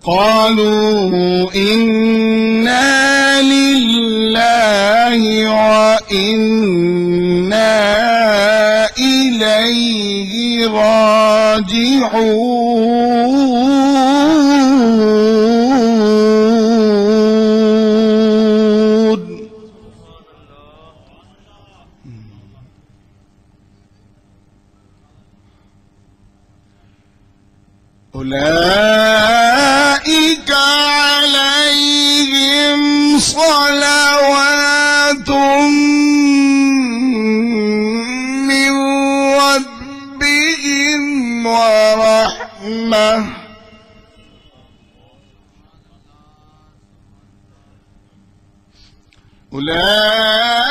قالوا إنا لله وإنا إليه راجعون. أولئك عليهم صلوات من ربهم ورحمة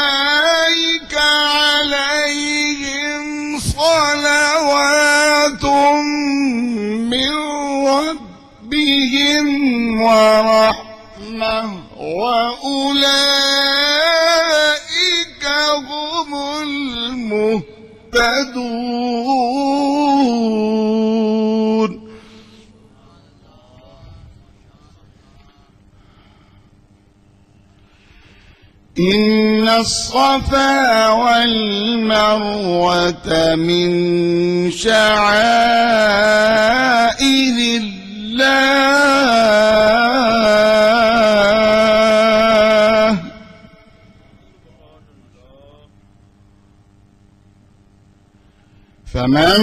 أولئك عليهم صلوات من ربهم ورحمة وأولئك هم المهتدون. إن الصفا والمروة من شعائر الله فمن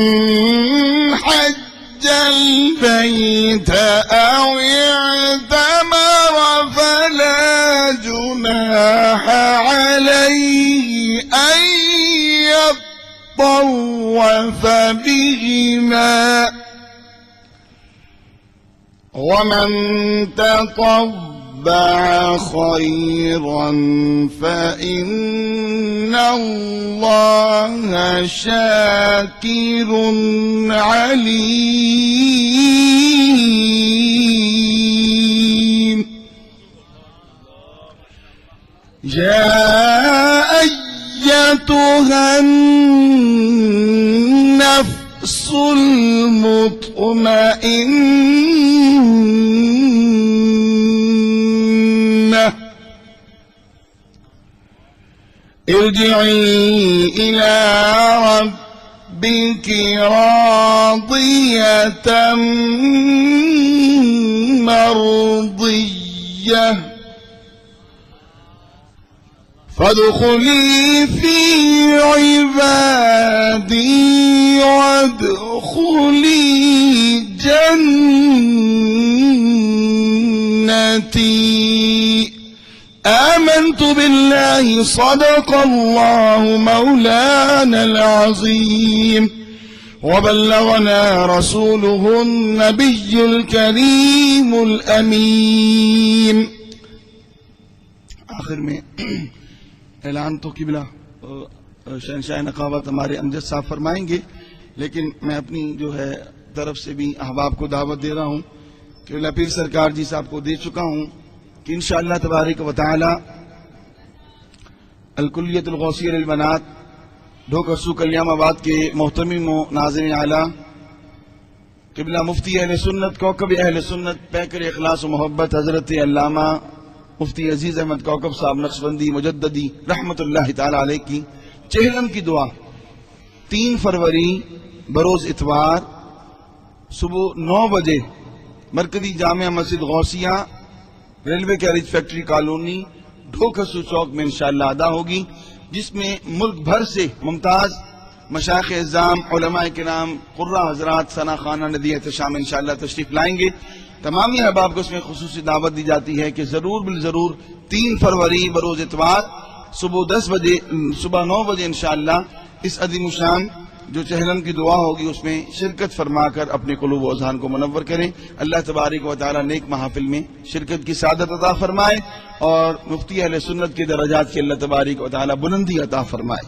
حج البيت أو اعتمر فلا جناح عليه أن يطوف بهما ومن تطبع خيرا فإن الله شاكر عليم. يا أيتها النفس المطمئنة ارجعي إلى ربك راضية مرضية فادخلي في عبادي وادخلي جنتي. آمنت بالله صدق الله مولانا العظيم وبلغنا رسوله النبي الكريم الأمين. آخر میں اعلان تو قبلہ شہنشاہ نقابت ہمارے امجد صاحب فرمائیں گے، لیکن میں اپنی جو ہے طرف سے بھی احباب کو دعوت دے رہا ہوں کہ قبلہ پیر سرکار جی صاحب کو دے چکا ہوں کہ انشاءاللہ تبارک و تعالی الکلیت الغوثیہ للبنات ڈھوکرسو کلیام آباد کے محتمم و ناظرین اعلیٰ قبلہ مفتی اہل سنت کوکب اہل سنت پیکر اخلاص و محبت حضرت علامہ مفتی عزیز احمد کوکب صاحب نقشبندی مجددی رحمت اللہ تعالی علیہ کی چہلم کی دعا 3 فروری بروز اتوار صبح 9 بجے مرکزی جامعہ مسجد غوثیہ ریلوے کیریج فیکٹری کالونی ڈھوکرسو چوک میں انشاءاللہ ادا ہوگی، جس میں ملک بھر سے ممتاز مشائخ اعظام علماء کرام قرہ حضرات ثنا خانہ ندی احتشام انشاءاللہ تشریف لائیں گے۔ تمامی احباب کو اس میں خصوصی دعوت دی جاتی ہے کہ ضرور بالضرور 3 فروری بروز اتوار صبح 9 بجے انشاءاللہ اس عظیم الشان جو چہلم کی دعا ہوگی اس میں شرکت فرما کر اپنے قلوب و اذہان کو منور کریں۔ اللہ تبارک و تعالی نیک محافل میں شرکت کی سعادت عطا فرمائے اور مفتی اہل سنت کے درجات کی اللہ تبارک و تعالی بلندی عطا فرمائے۔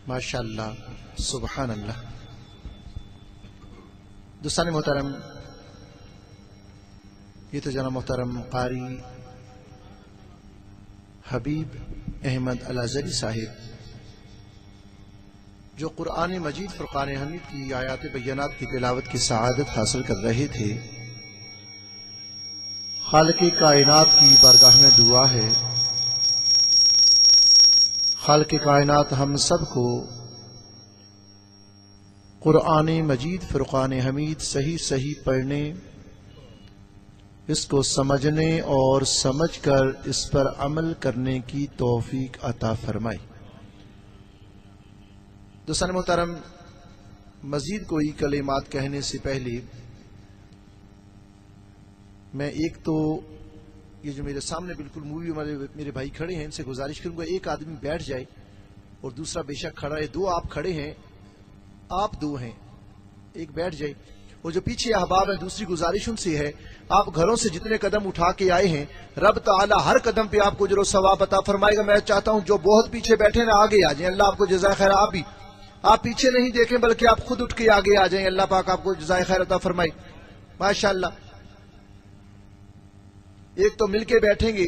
ماشاءاللہ سبحان اللہ۔ دوستان محترم، یہ تو جناب محترم قاری حبیب احمد الازہری صاحب جو قرآن مجید فرقان حمید کی آیات بینات کی تلاوت کی سعادت حاصل کر رہے تھے، خالق کائنات کی بارگاہ میں دعا ہے خالق کائنات ہم سب کو قرآن مجید فرقان حمید صحیح پڑھنے، اس کو سمجھنے اور سمجھ کر اس پر عمل کرنے کی توفیق عطا فرمائے۔ دوستان محترم، مزید کوئی کلمات کہنے سے پہلے میں ایک تو یہ جو میرے سامنے بالکل مووی والے میرے بھائی کھڑے ہیں، ان سے گزارش کروں گا ایک آدمی بیٹھ جائے اور دوسرا بے شک کھڑا ہے، دو آپ کھڑے ہیں، آپ دو ہیں، ایک بیٹھ جائے۔ اور جو پیچھے احباب ہیں، دوسری گزارش ان سے ہے، آپ گھروں سے جتنے قدم اٹھا کے آئے ہیں، رب تعالی ہر قدم پہ آپ کو اجر و ثواب عطا فرمائے گا۔ میں چاہتا ہوں جو بہت پیچھے بیٹھے نا آگے آ جائیں، اللہ آپ کو جزائے خیر۔ آپ پیچھے نہیں دیکھیں بلکہ آپ خود اٹھ کے آگے آ جائیں، اللہ پاک آپ کو جزائے خیر عطا فرمائے۔ ماشاءاللہ، ایک تو مل کے بیٹھیں گے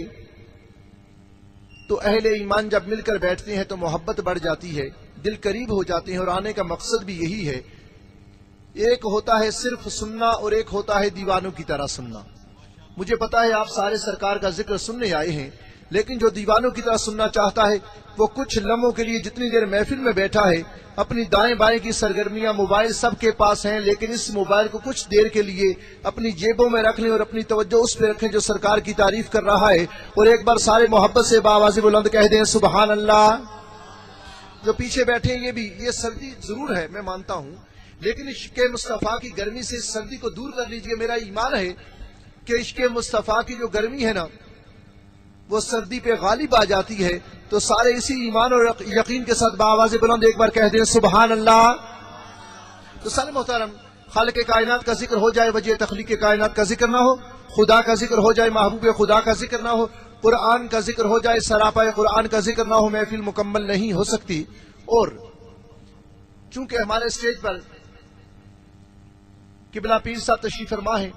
تو اہل ایمان جب مل کر بیٹھتے ہیں تو محبت بڑھ جاتی ہے، دل قریب ہو جاتے ہیں، اور آنے کا مقصد بھی یہی ہے۔ ایک ہوتا ہے صرف سننا اور ایک ہوتا ہے دیوانوں کی طرح سننا۔ مجھے پتا ہے آپ سارے سرکار کا ذکر سننے آئے ہیں، لیکن جو دیوانوں کی طرح سننا چاہتا ہے وہ کچھ لمحوں کے لیے جتنی دیر محفل میں بیٹھا ہے، اپنی دائیں بائیں کی سرگرمیاں، موبائل سب کے پاس ہیں، لیکن اس موبائل کو کچھ دیر کے لیے اپنی جیبوں میں رکھ لیں اور اپنی توجہ اس پہ رکھیں جو سرکار کی تعریف کر رہا ہے، اور ایک بار سارے محبت سے بآواز بلند کہہ دیں سبحان اللہ۔ جو پیچھے بیٹھے ہیں یہ سردی ضرور ہے، میں مانتا ہوں، لیکن عشق مصطفیٰ کی گرمی سے اس سردی کو دور کر لیجئے۔ میرا ایمان ہے کہ عشق مصطفیٰ کی جو گرمی ہے نا وہ سردی پہ غالب آ جاتی ہے، تو سارے اسی ایمان اور یقین کے ساتھ بآواز بلند ایک بار کہہ دیں سبحان اللہ۔ تو سارے محترم، خالق کائنات کا ذکر ہو جائے، وجہ تخلیق کائنات کا ذکر نہ ہو، خدا کا ذکر ہو جائے، محبوب خدا کا ذکر نہ ہو، قرآن کا ذکر ہو جائے، سراپائے قرآن کا ذکر نہ ہو، محفل مکمل نہیں ہو سکتی۔ اور چونکہ ہمارے اسٹیج پر قبلہ پیر صاحب تشریف فرما ہے،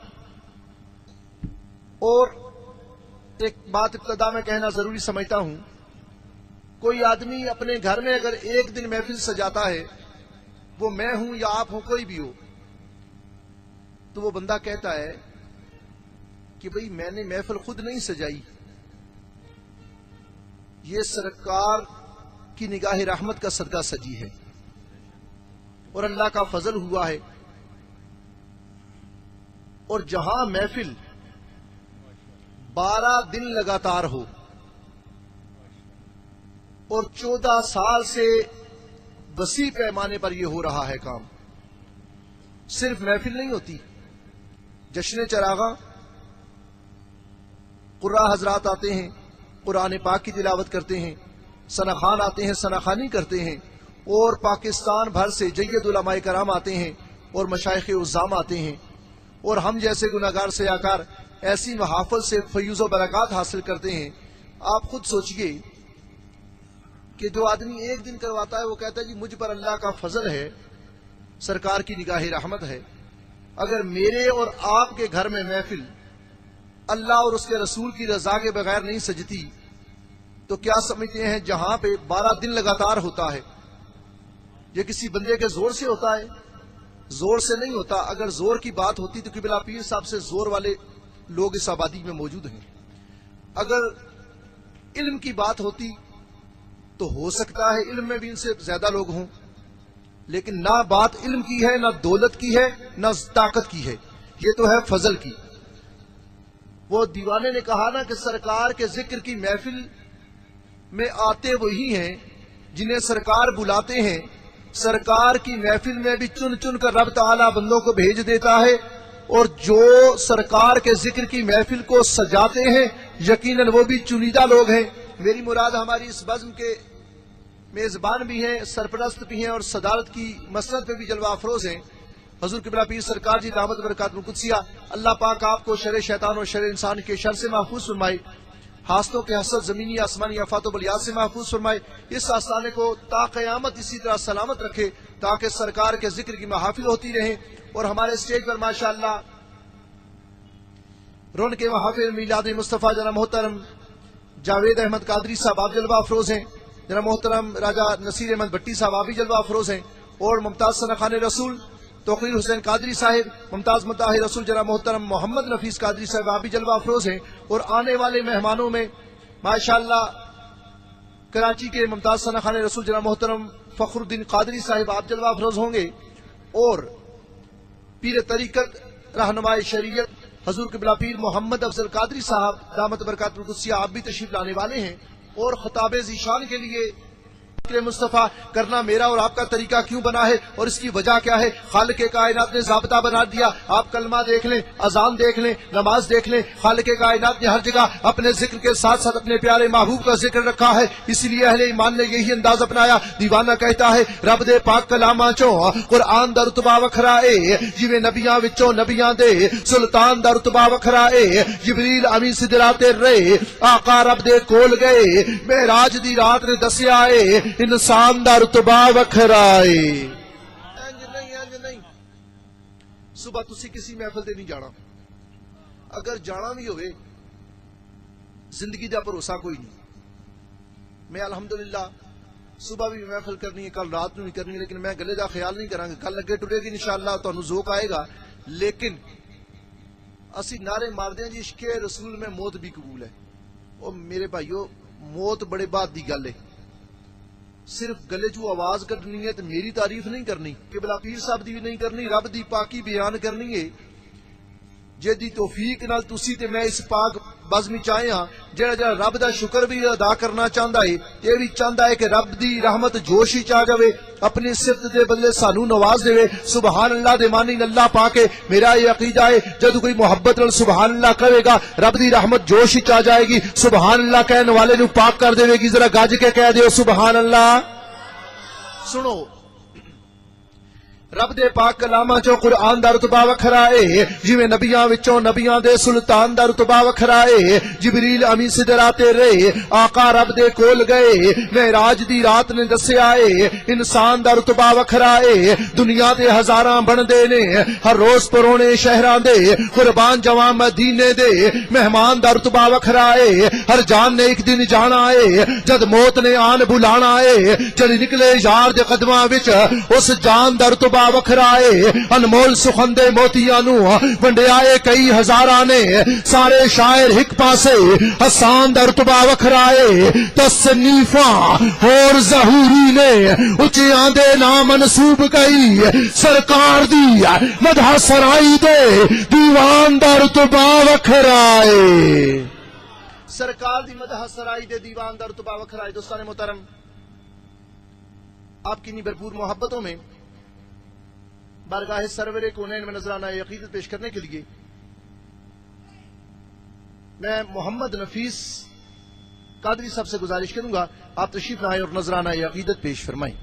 اور ایک بات ابتدا میں کہنا ضروری سمجھتا ہوں، کوئی آدمی اپنے گھر میں اگر ایک دن محفل سجاتا ہے، وہ میں ہوں یا آپ ہوں کوئی بھی ہو، تو وہ بندہ کہتا ہے کہ بھئی میں نے محفل خود نہیں سجائی، یہ سرکار کی نگاہ رحمت کا صدقہ سجی ہے اور اللہ کا فضل ہوا ہے۔ اور جہاں محفل 12 دن لگاتار ہو اور 14 سال سے وسیع پیمانے پر یہ ہو رہا ہے کام، صرف محفل نہیں ہوتی، جشن چراغاں، قرآ حضرات آتے ہیں، قرآن پاک کی تلاوت کرتے ہیں، ثناخوان آتے ہیں، ثناخوانی کرتے ہیں، اور پاکستان بھر سے جید علماء کرام آتے ہیں اور مشائخ عظام آتے ہیں، اور ہم جیسے گناہگار سیاکار ایسی محافل سے فیوز و برکات حاصل کرتے ہیں۔ آپ خود سوچئے کہ جو آدمی ایک دن کرواتا ہے وہ کہتا ہے جی مجھ پر اللہ کا فضل ہے، سرکار کی نگاہ رحمت ہے۔ اگر میرے اور آپ کے گھر میں محفل اللہ اور اس کے رسول کی رضا کے بغیر نہیں سجتی تو کیا سمجھتے ہیں جہاں پہ 12 دن لگاتار ہوتا ہے یہ کسی بندے کے زور سے ہوتا ہے؟ زور سے نہیں ہوتا۔ اگر زور کی بات ہوتی تو قبلہ پیر صاحب سے زور والے لوگ اس آبادی میں موجود ہیں۔ اگر علم کی بات ہوتی تو ہو سکتا ہے علم میں بھی ان سے زیادہ لوگ ہوں، لیکن نہ بات علم کی ہے، نہ دولت کی ہے، نہ طاقت کی ہے، یہ تو ہے فضل کی۔ وہ دیوانے نے کہا نا کہ سرکار کے ذکر کی محفل میں آتے وہی ہیں جنہیں سرکار بلاتے ہیں۔ سرکار کی محفل میں بھی چن چن کر رب تعالی بندوں کو بھیج دیتا ہے، اور جو سرکار کے ذکر کی محفل کو سجاتے ہیں یقیناً وہ بھی چنیدہ لوگ ہیں۔ میری مراد ہماری اس بزم کے میزبان بھی ہیں، سرپرست بھی ہیں، اور صدارت کی مسند پہ بھی جلوہ افروز ہیں، حضور قبلہ پیر سرکار جی دعوت برکات القدسیہ۔ اللہ پاک آپ کو شر شیطان اور شر انسان کے شر سے محفوظ فرمائے۔ حاستوں کے حسد زمینی آسمانی آفات و بلیات سے محفوظ فرمائے. اس آستانے کو تا قیامت اسی طرح سلامت رکھے تاکہ سرکار کے ذکر کی محافل ہوتی رہیں. اور ہمارے اسٹیج پر ماشاءاللہ رون کے محافل میلاد مصطفیٰ جناب محترم جاوید احمد قادری صاحب آپ جلوہ افروز ہیں. جناب محترم راجہ نصیر احمد بٹی صاحب آپ بھی جلوہ افروز ہیں. اور ممتاز ثناخان رسول توقیر حسین قادری صاحب، ممتاز مداح رسول جناب محترم محمد نفیس قادری صاحب آپ بھی جلوہ افروز ہیں. اور آنے والے مہمانوں میں ماشاءاللہ کراچی کے ممتاز ثناخان رسول جناب محترم فخر الدین قادری صاحب آپ جلوہ افروز ہوں گے. اور پیر طریقت رہنمائے شریعت حضور قبلہ پیر محمد افضل قادری صاحب دامت برکات القدسیہ آپ بھی تشریف لانے والے ہیں. اور خطاب ذیشان کے لیے مصطفیٰ کرنا میرا اور آپ کا طریقہ کیوں بنا ہے اور اس کی وجہ کیا ہے؟ خالق کائنات نے ضابطہ بنا دیا. آپ کلمہ دیکھ لیں، اذان دیکھ لیں، نماز دیکھ لیں، خالق کائنات نے ہر جگہ اپنے ذکر کے ساتھ ساتھ اپنے پیارے محبوب کا ذکر رکھا ہے. اس لیے اہل ایمان نے یہی انداز اپنایا. دیوانہ کہتا ہے رب دے پاک کلاماں چوں قرآن دا رتبہ وکھرا اے، جویں نبیاں وچوں نبیاں دے سلطان دا رتبہ وکھرا اے. جبریل امین سدرات رے آقا رب دے کول گئے، معراج دی رات نے دسیا اے انسان دا رتبہ وکھرائے. نہیں صبح تسی کسی محفل تے نہیں جانا، اگر جانا بھی ہوئے زندگی دا بھروسہ کوئی نہیں. میں الحمدللہ صبح بھی محفل کرنی ہے، کل رات میں بھی کرنی ہے، لیکن میں گلے دا خیال نہیں کراں گا. کل اگے ٹرے گی انشاءاللہ تانوں ذوق آئے گا. لیکن اسی نعرے مار دیں جی عشق رسول میں موت بھی قبول ہے. اور میرے بھائیو موت بڑے بعد دی گل ہے. صرف گلے چو آواز کڈنی ہے تو میری تعریف نہیں کرنی، قبلہ پیر صاحب دی بھی نہیں کرنی، رب دی پاکی بیان کرنی ہے. جے دی توفیق نال تسی تے میں اس پاک بزمی چاہے ہاں جڑا جڑا رب دا شکر بھی ادا کرنا چاہندا ہے، یہ بھی چاہندا ہے کہ رب دی رحمت جوش ہی چاہ جاوے، اپنی صفت دے بدلے سانو نواز دے. سبحان اللہ دے مانی اللہ پاکے. میرا یہ عقیدہ ہے جدو کوئی محبت نال سبحان اللہ کہے گا رب دی رحمت جوش ہی چاہ جائے گی. سبحان اللہ کہنے والے نو پاک کر دے گی. ذرا گج کے کہہ دیو سبحان اللہ. سنو رب دے پاک کلاماں چوں قرآن دا رتبہ وکھرا اے، جویں نبیاں وچوں نبیاں دے سلطان دا رتبہ وکھرا اے. جبریل امین سدرات رے آقا رب دے کول گئے، معراج دی رات نے دسیا اے انسان دا رتبہ وکھرا اے. دنیا دے ہزاراں بندے نے ہر روز پرونے شہراں دے قربان جواں مدینے دے مہمان دا رتبہ وکھرا اے. ہر جان نے ایک دن جانا اے جد موت نے آن بلانا اے. جد نکلے یار دے قدماں وچ اس جان دا رتبہ وکھرائے. انمول سخندے موتیاں نو ونڈیائے کئی ہزاراں نے، سارے شاعر ہک پاسے حسان دا رتبہ وکھرائے. تصنیفاں اور ظہوری نے اچیاں دے نام منسوب کئی، سرکار دی مدح سرائی دے دیوان دا رتبہ وکھرائے. سرکار دی مدح سرائی دے دیوان دا رتبہ وکھرائے. دوستان محترم آپ کی نی بھرپور محبتوں میں بارگاہ سرور کونین میں نذرانہ عقیدت پیش کرنے کے لیے میں محمد نفیس قادری صاحب سے گزارش کروں گا آپ تشریف لائیں اور نذرانہ عقیدت پیش فرمائیں.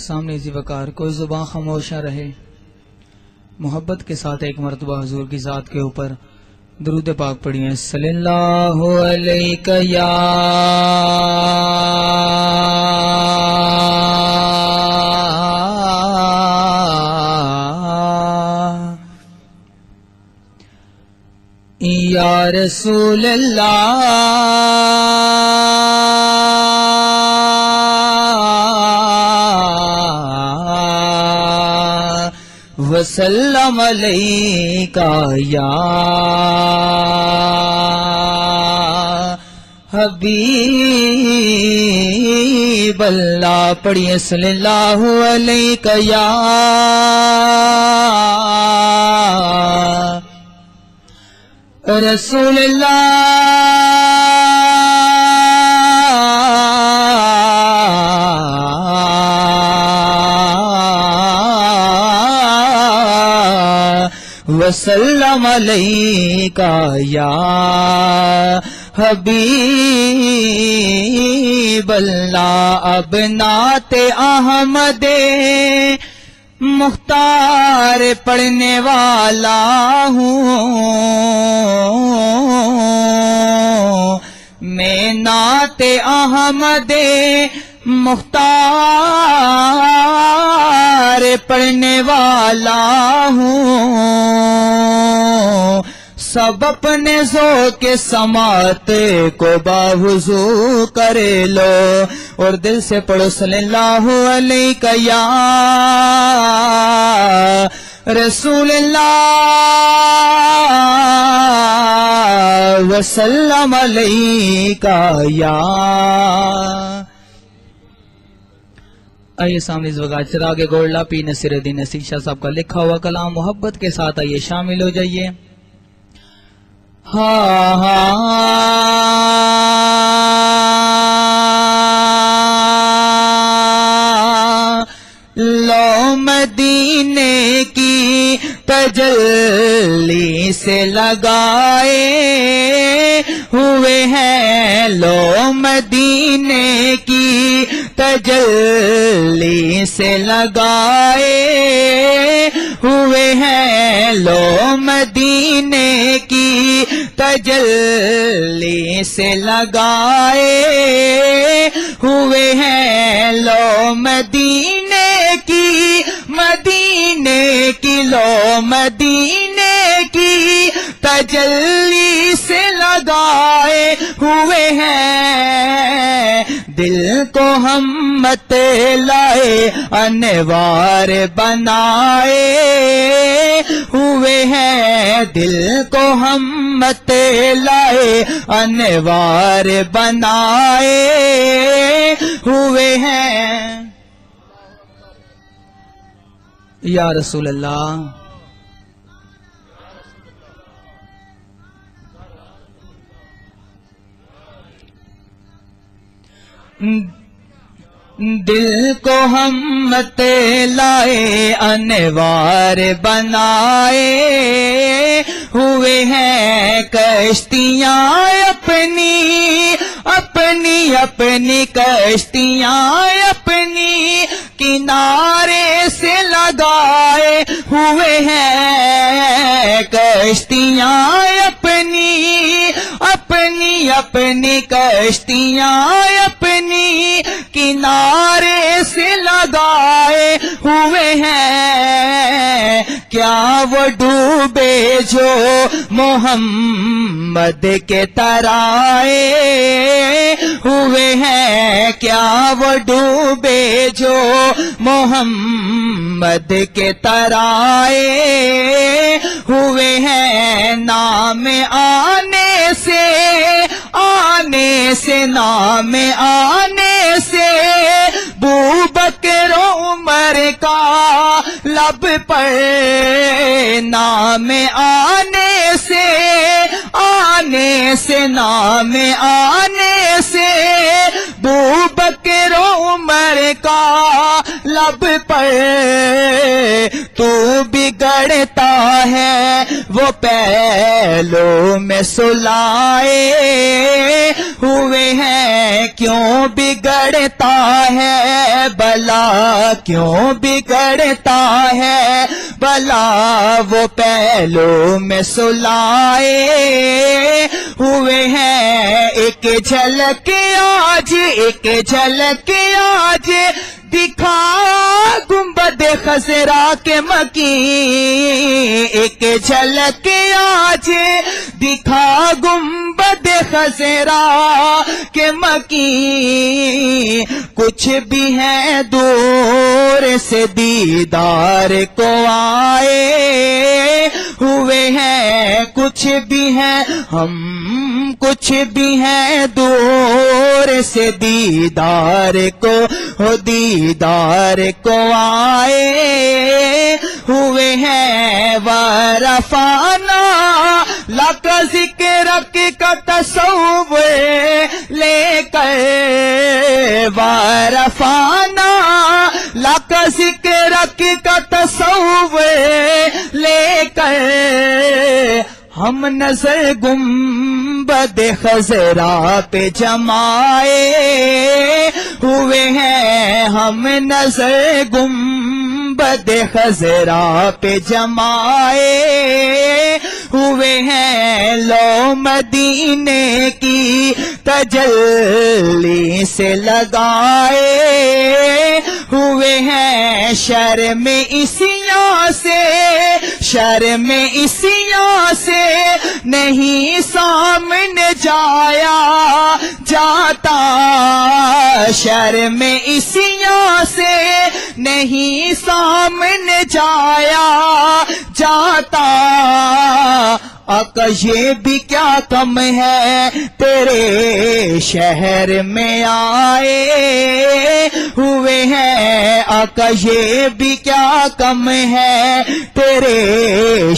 سامنے ذی وقار کوئی زبان خاموش نہ رہے. محبت کے ساتھ ایک مرتبہ حضور کی ذات کے اوپر درود پاک پڑھیے. صلی اللہ علیہ یا یا رسول اللہ وسلم علیکہ یا حبیب اللہ. پڑھیے صلی اللہ علیکہ یا رسول وسلم علیکہ یا حبیب اللہ اب نعت احمد مختار پڑھنے والا ہوں میں نعت احمد مختار پڑھنے والا ہوں سب اپنے ذوق سماعت کو باوضو کر لو اور دل سے پڑھو صلی اللہ علیہ یا رسول اللہ وسلم علیہ یا آئیے سامنے اس وقت چراغ گولڈا پی نصیر الدین نصیر شاہ صاحب کا لکھا ہوا کلام محبت کے ساتھ آئیے شامل ہو جائیے لو مدینے کی تجلی سے لگائے ہوئے ہیں لو مدینے کی تجلی سے لگائے ہوئے ہیں لو مدینے کی تجلی سے لگائے ہوئے ہیں لو مدینے کی لو مدینے کی تجلی سے لگائے ہوئے ہیں دل کو ہم مت لائے انوار بنائے ہوئے ہیں دل کو ہم مت لائے انوار بنائے ہوئے ہیں یا رسول اللہ دل کو ہم مت لائے انوار بنائے ہوئے ہیں کشتیاں اپنی کشتیاں اپنی کنارے سے لگائے ہوئے ہیں کشتیاں اپنی کشتیاں اپنی کنارے سے لگائے ہوئے ہیں کیا وہ ڈوبے جو محمد کے ترائے ہوئے ہیں کیا وہ ڈوبے جو محمد کے ترائے ہوئے ہیں نام آنے سے بوبکر عمر کا لب پر نام آنے سے بوبکر عمر کا لب پر تو بگڑتا ہے وہ پہلو میں سلائے ہوئے ہیں کیوں بگڑتا ہے بلا بلا وہ پہلو میں سلائے ہوئے ہیں ایک جھلک آج دکھا گنبد خضرا کے مکین ایک جھلک آج دکھا گنبد خضرا کے مکین کچھ بھی ہیں دور سے دیدار کو آئے ہوئے ہیں کچھ بھی ہیں ہم کچھ بھی ہیں دور سے دیدار کو آئے ہوئے ہیں ورفانا لک ذکر کا تصور لے کر ورفانا لک ذکر کا تصور لے کر ہم نظر گنبد گنبد خضرا پہ جمائے ہوئے ہیں ہم نظر گنبد خضرا پہ جمائے ہوئے ہیں لو مدینے کی تجلی سے لگائے ہوئے ہیں شرم اسیاں سے نہیں سامنے جایا جاتا شرم اسیاں سے نہیں سامنے جایا جاتا آقا یہ بھی کیا کم ہے تیرے شہر میں آئے ہوئے ہیں آقا یہ بھی کیا کم ہے تیرے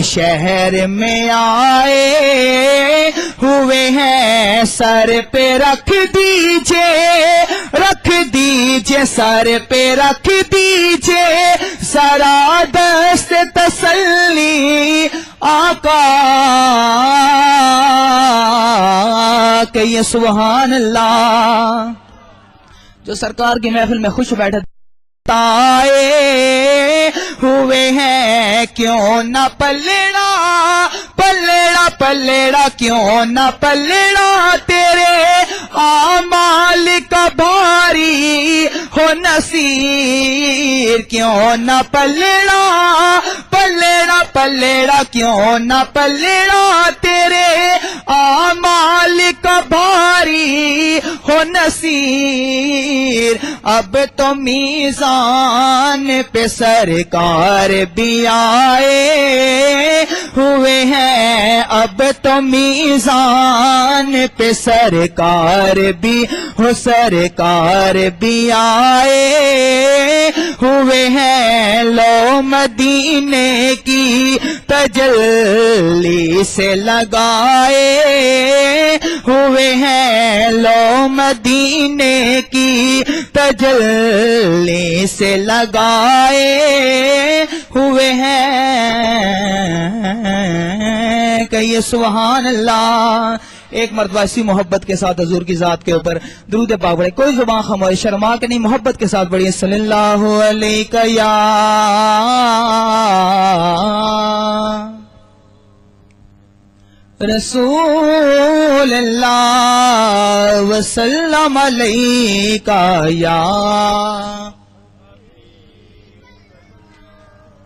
شہر میں آئے ہوئے ہیں سر پہ رکھ دیجئے سر پہ رکھ دیجئے ذرا دست تسلی آقا کہیے سبحان اللہ جو سرکار کی محفل میں خوش بیٹھے تائے ہوئے ہیں کیوں نہ پلڑا کیوں نہ پلڑا تیرے اعمال کا بھاری ہو نصیر کیوں نہ پلڑا کیوں نہ پلڑا تیرے اعمال کا بھاری ہو نصیر اب تو میزان پہ سرکار بھی آئے ہوئے ہیں اب تو میزان پہ سرکار بھی آئے ہوئے ہیں لو مدینے کی تجلی سے لگائے ہوئے ہیں لو مدینے کی تجلی سے لگائے ہوئے ہیں کہیے سبحان اللہ ایک مرتبہ اسی محبت کے ساتھ حضور کی ذات کے اوپر درود پاک پڑھے کوئی زبان خاموش شرما کے نہیں محبت کے ساتھ پڑھیے صلی اللہ علیہ یا رسول اللہ وسلم علیہ یا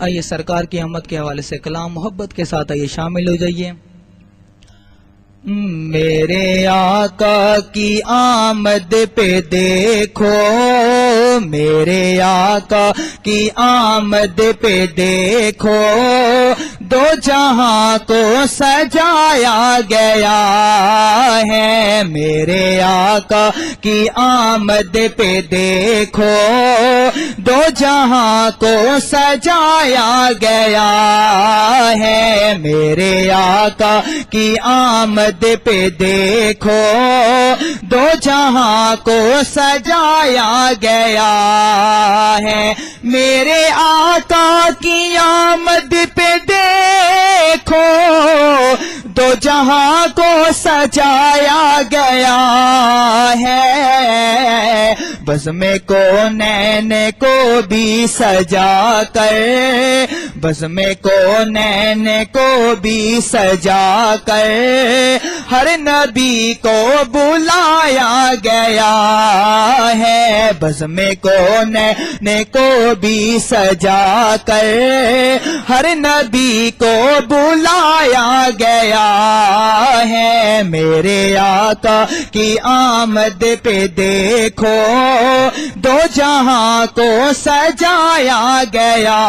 آئیے سرکار کی احمد کے حوالے سے کلام محبت کے ساتھ آئیے شامل ہو جائیے میرے آقا کی آمد پہ دیکھو میرے آقا کی آمد پہ دیکھو دو جہاں کو سجایا گیا ہے میرے آقا کی آمد پہ دیکھو دو جہاں کو سجایا گیا ہے میرے آقا کی آمد پہ دیکھو دو جہاں کو سجایا گیا ہے میرے آقا کی آمد پہ دیکھو دو جہاں کو سجایا گیا ہے بزم کونین کو بھی سجا کر بزم کونین کو بھی سجا کر ہر نبی کو بلایا گیا ہے بزم کونین کو بھی سجا کر ہر نبی کو بلایا گیا ہے میرے آقا کی آمد پہ دیکھو دو جہاں کو سجایا گیا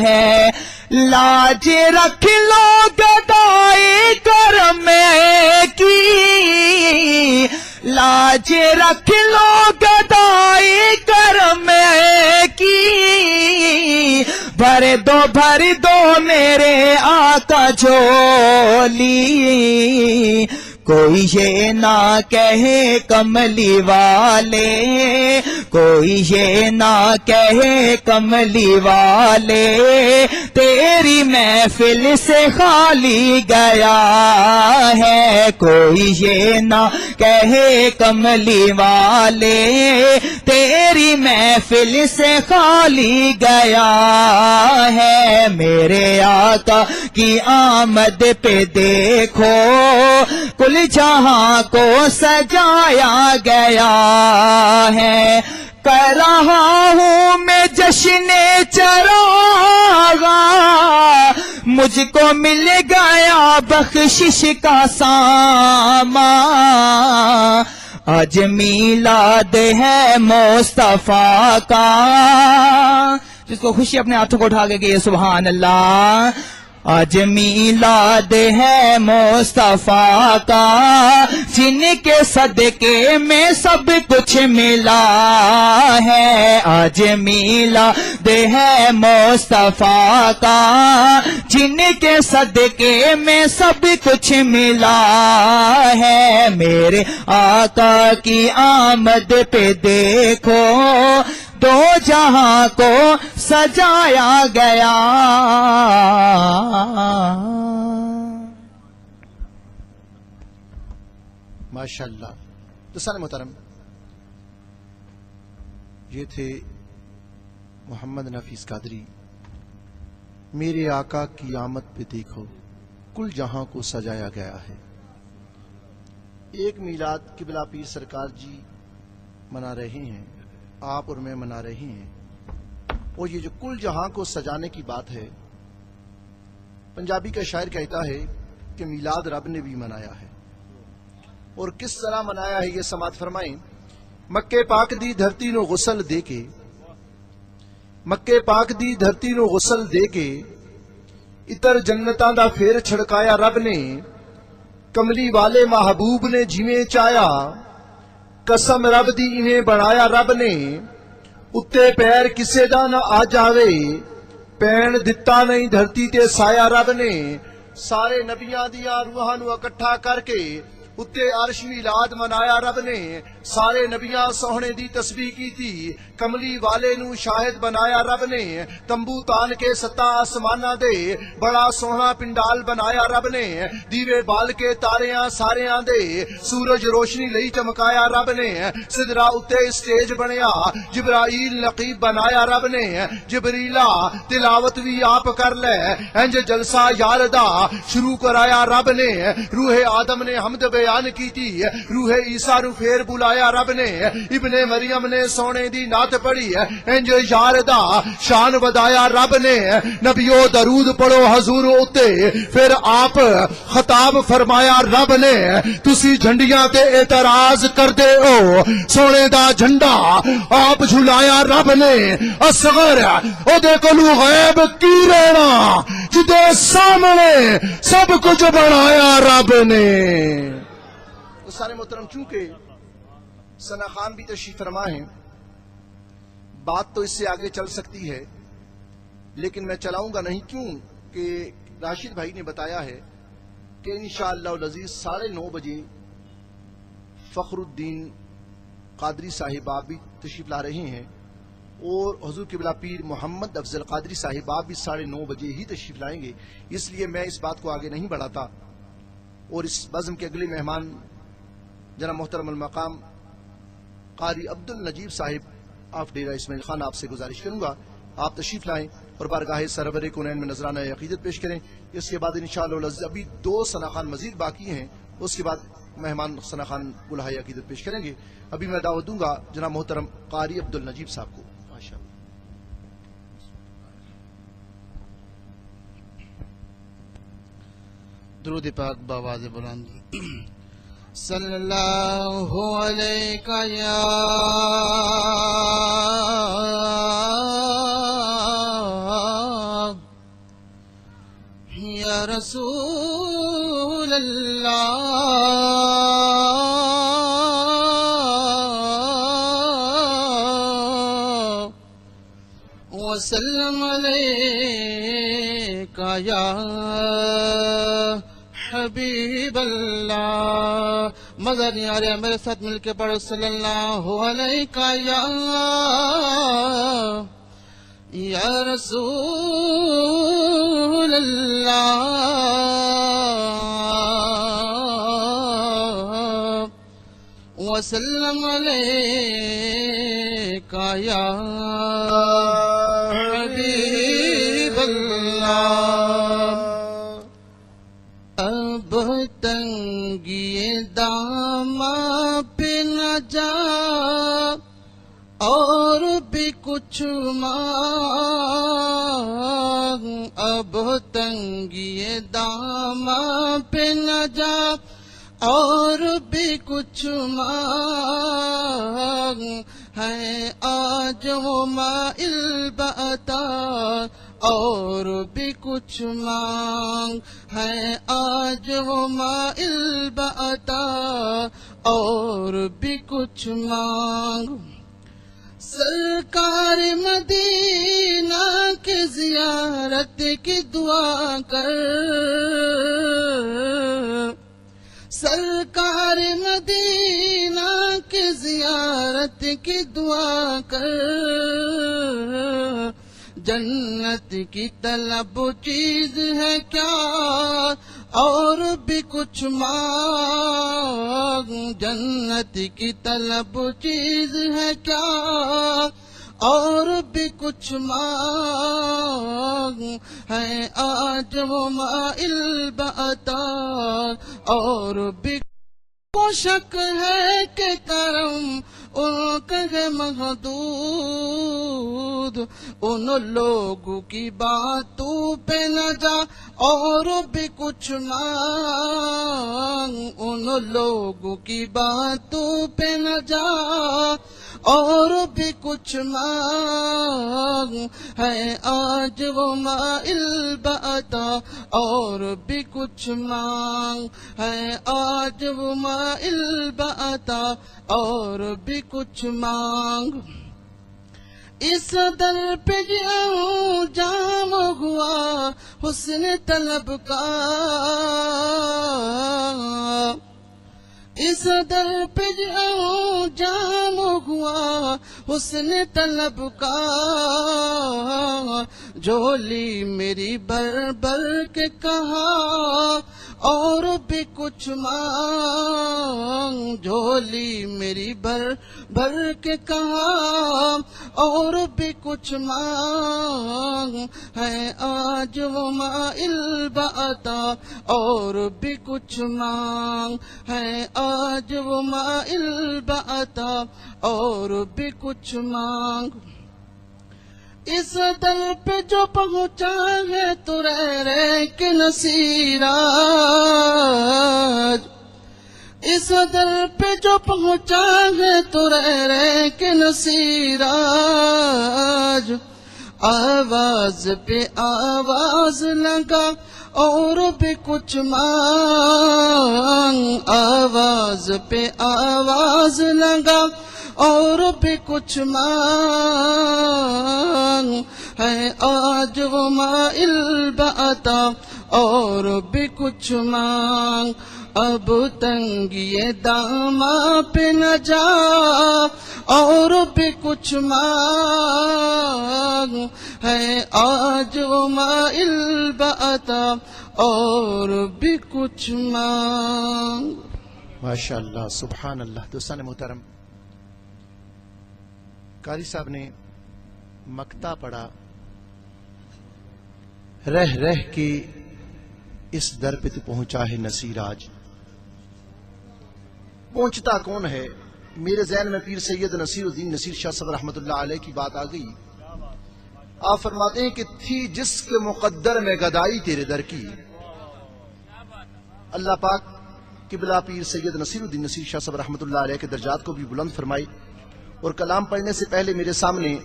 ہے لاج رکھ لو گدائی کرم کی لاج رکھ لو گدائی کرم کی بھر دو میرے آقا جولی کوئی یہ نہ کہے کملی والے کوئی یہ نہ کہے کملی والے تیری محفل سے خالی گیا ہے، کوئی یہ نہ کہے کملی والے تیری محفل سے خالی گیا ہے، میرے آقا کی آمد پہ دیکھو کل جہاں کو سجایا گیا ہے، کر رہا ہوں میں جشن چراغاں، مجھ کو مل گیا بخشش کا سامان، آج میلاد ہے مصطفیٰ کا، جس کو خوشی اپنے ہاتھوں کو اٹھا کے کہ سبحان اللہ، آج میلاد ہے مصطفیٰ کا، جن کے صدقے میں سب کچھ ملا ہے، آج میلاد ہے مصطفیٰ کا، جن کے صدقے میں سب کچھ ملا ہے، میرے آقا کی آمد پہ دیکھو دو جہاں کو سجایا گیا۔ ماشاءاللہ۔ دوستان محترم، یہ تھے محمد نفیس قادری۔ میرے آقا کی آمد پہ دیکھو کل جہاں کو سجایا گیا ہے۔ ایک میلاد قبلہ پیر سرکار جی منا رہے ہیں، آپ اور میں منا رہے ہیں، اور یہ جو کل جہاں کو سجانے کی بات ہے، پنجابی کا شاعر کہتا ہے کہ میلاد رب نے بھی منایا ہے، اور کس طرح منایا ہے یہ سماعت فرمائیں۔ مکے پاک دی دھرتی نو غسل دے کے، مکے پاک دی دھرتی نو غسل دے کے، اتر جنتاں دا پھیر چھڑکایا رب نے، کملی والے محبوب نے جویں چایا، قسم رب دی انہیں بنایا رب نے، اتے پیر کسے دا نہ آ جاوے، پین دتا نہیں دھرتی تے سایہ رب نے، سارے نبیاں دیاں روحاں نو اکٹھا کر کے اتے عرش میلاد منایا رب نے، سارے نبیاں سوہنے دی تسبیح کی تھی، کملی والے نو شاہد بنایا رب نے، تمبو تان کے ستا آسمانہ دے، بڑا سوہنا پنڈال بنایا رب نے، دیوے بال کے تاریاں ساریاں دے، سورج روشنی لئی چمکایا رب نے، سدرا اتے اسٹیج بنیا، جبرائیل نقیب بنایا رب نے، جبریلا تلاوت بھی آپ کر لے، انج جلسہ یار دا شروع کرایا رب نے، روح آدم نے حمد بیان کی تھی، روح عیسیٰ نو پھر بلایا رب نے، ابن مریم نے سونے دی نعت پڑھی، انج یار دا شان ودایا رب نے، نبیو درود پڑھو حضور اتے، پھر آپ خطاب فرمایا رب نے، تسی جھنڈیاں تے اعتراض کر دے ہو، سونے دا جھنڈا آپ جھلایا رب نے، اصغر او دے کولو غیب کی رہنا، جدے سامنے سب کچھ بنایا رب نے۔ سارے محترم، چونکہ ثنا خان بھی تشریف فرما ہیں، بات تو اس سے آگے چل سکتی ہے، لیکن میں چلاؤں گا نہیں، کیوں کہ راشد بھائی نے بتایا ہے کہ انشاءاللہ العزیز 9:30 بجے فخر الدین قادری صاحب آپ بھی تشریف لا رہے ہیں، اور حضور قبلہ پیر محمد افضل قادری صاحب آپ بھی 9:30 بجے ہی تشریف لائیں گے، اس لیے میں اس بات کو آگے نہیں بڑھاتا، اور اس بزم کے اگلے مہمان جناب محترم المقام قاری عبد النجیب صاحب آف ڈیرہ اسماعیل خان، آپ سے گزارش کروں گا آپ تشریف لائیں اور بارگاہ سرور کونین میں نذرانہ عقیدت پیش کریں۔ اس کے بعد انشاءاللہ ابھی 2 ثنا خان مزید باقی ہیں، اس کے بعد مہمان ثنا خان بلہائے عقیدت پیش کریں گے۔ ابھی میں دعوت دوں گا جناب محترم قاری عبد النجیب صاحب کو۔ درود پاک بآواز بلند۔ صلی اللہ علیہ یا رسول اللہ، وسلم علیک یا حبیب اللہ۔ مزہ نہیں آ رہا، میرے ساتھ مل کے پڑھو، صلی اللہ علیہ یا رسول صلی اللہ وسلم علیک یا حبیب اللہ اب تنگی داماں پہ نہ جا اور بھی کچھ مانگ اب تنگی داماں پہ نہ جا اور بھی کچھ مانگ ہے آج وہ مائل بعطا اور بھی کچھ مانگ ہے آج وہ مائل بعطا اور بھی کچھ مانگ سرکار مدینہ کی زیارت کی دعا کر سرکار مدینہ کی زیارت کی دعا کر جنت کی طلب چیز ہے کیا اور بھی کچھ مانگ جنت کی طلب چیز ہے کیا اور بھی کچھ مانگ ہے آج وہ مائل بعطا اور بھی کو شک ہے کہ کرم ان کا ہے محدود ان لوگوں کی باتوں پہ نہ جا اور بھی کچھ مانگ ان لوگوں کی باتوں پہ نہ جا اور بھی کچھ مانگ ہے آج وہ مائل بعطا اور بھی کچھ مانگ ہے آج وہ مائل بعطا اور بھی کچھ مانگ اس در پہ جاؤں جام ہوا حسن طلب کا اس در پہ جاؤں جام ہوا حسن طلب کا جھولی میری بھر بھر کے کہا اور بھی کچھ مانگ جھولی میری بھر بھر کے کہا اور بھی کچھ مانگ ہے آج وہ مائل بعطا اور بھی کچھ مانگ ہے آج وہ مائل بعطا اور بھی کچھ مانگ اس در پہ جو پہنچا ہے تو رہ کے نصیراج اس در پہ جو پہنچا ہے تو رہ کے نصیراج آواز پہ آواز لگا اور بھی کچھ مانگ آواز پہ آواز لگا اور بھی کچھ مانگ ہے آج وہ مائل بعطا اور بھی کچھ مانگ اب تنگی داماں پہ نہ جا اور بھی کچھ مانگ ہے آج وہ مائل بعطا اور بھی کچھ مانگ ماشاء اللہ سبحان اللہ دوستان محترم قاری صاحب نے مکتا پڑھا رہ رہ کے اس در پہ تو پہنچا ہے نصیر آج پہنچتا کون ہے میرے ذہن میں پیر سید نصیر الدین نصیر شاہ صاحب رحمۃ اللہ علیہ کی بات آ گئی آپ فرماتے ہیں کہ تھی جس کے مقدر میں گدائی تیرے در کی اللہ پاک قبلہ پیر سید نصیر الدین نصیر شاہ صاحب رحمۃ اللہ علیہ کے درجات کو بھی بلند فرمائی اور کلام پڑھنے سے پہلے میرے سامنے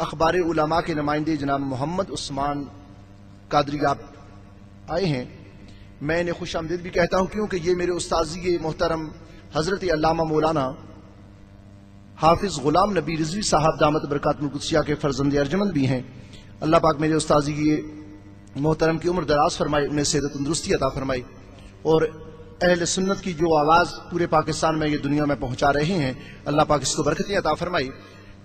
اخبار علماء کے نمائندے جناب محمد عثمان قادری آپ آئے ہیں میں انہیں خوش آمدید بھی کہتا ہوں کیونکہ یہ میرے استاذی محترم حضرت علامہ مولانا حافظ غلام نبی رضوی صاحب دامت برکات القدسیہ کے فرزند ارجمند بھی ہیں اللہ پاک میرے استاذی محترم کی عمر دراز فرمائے انہیں صحت تندرستی عطا فرمائی اور اہل سنت کی جو آواز پورے پاکستان میں یہ دنیا میں پہنچا رہے ہیں اللہ پاک اس کو برکتیں عطا فرمائی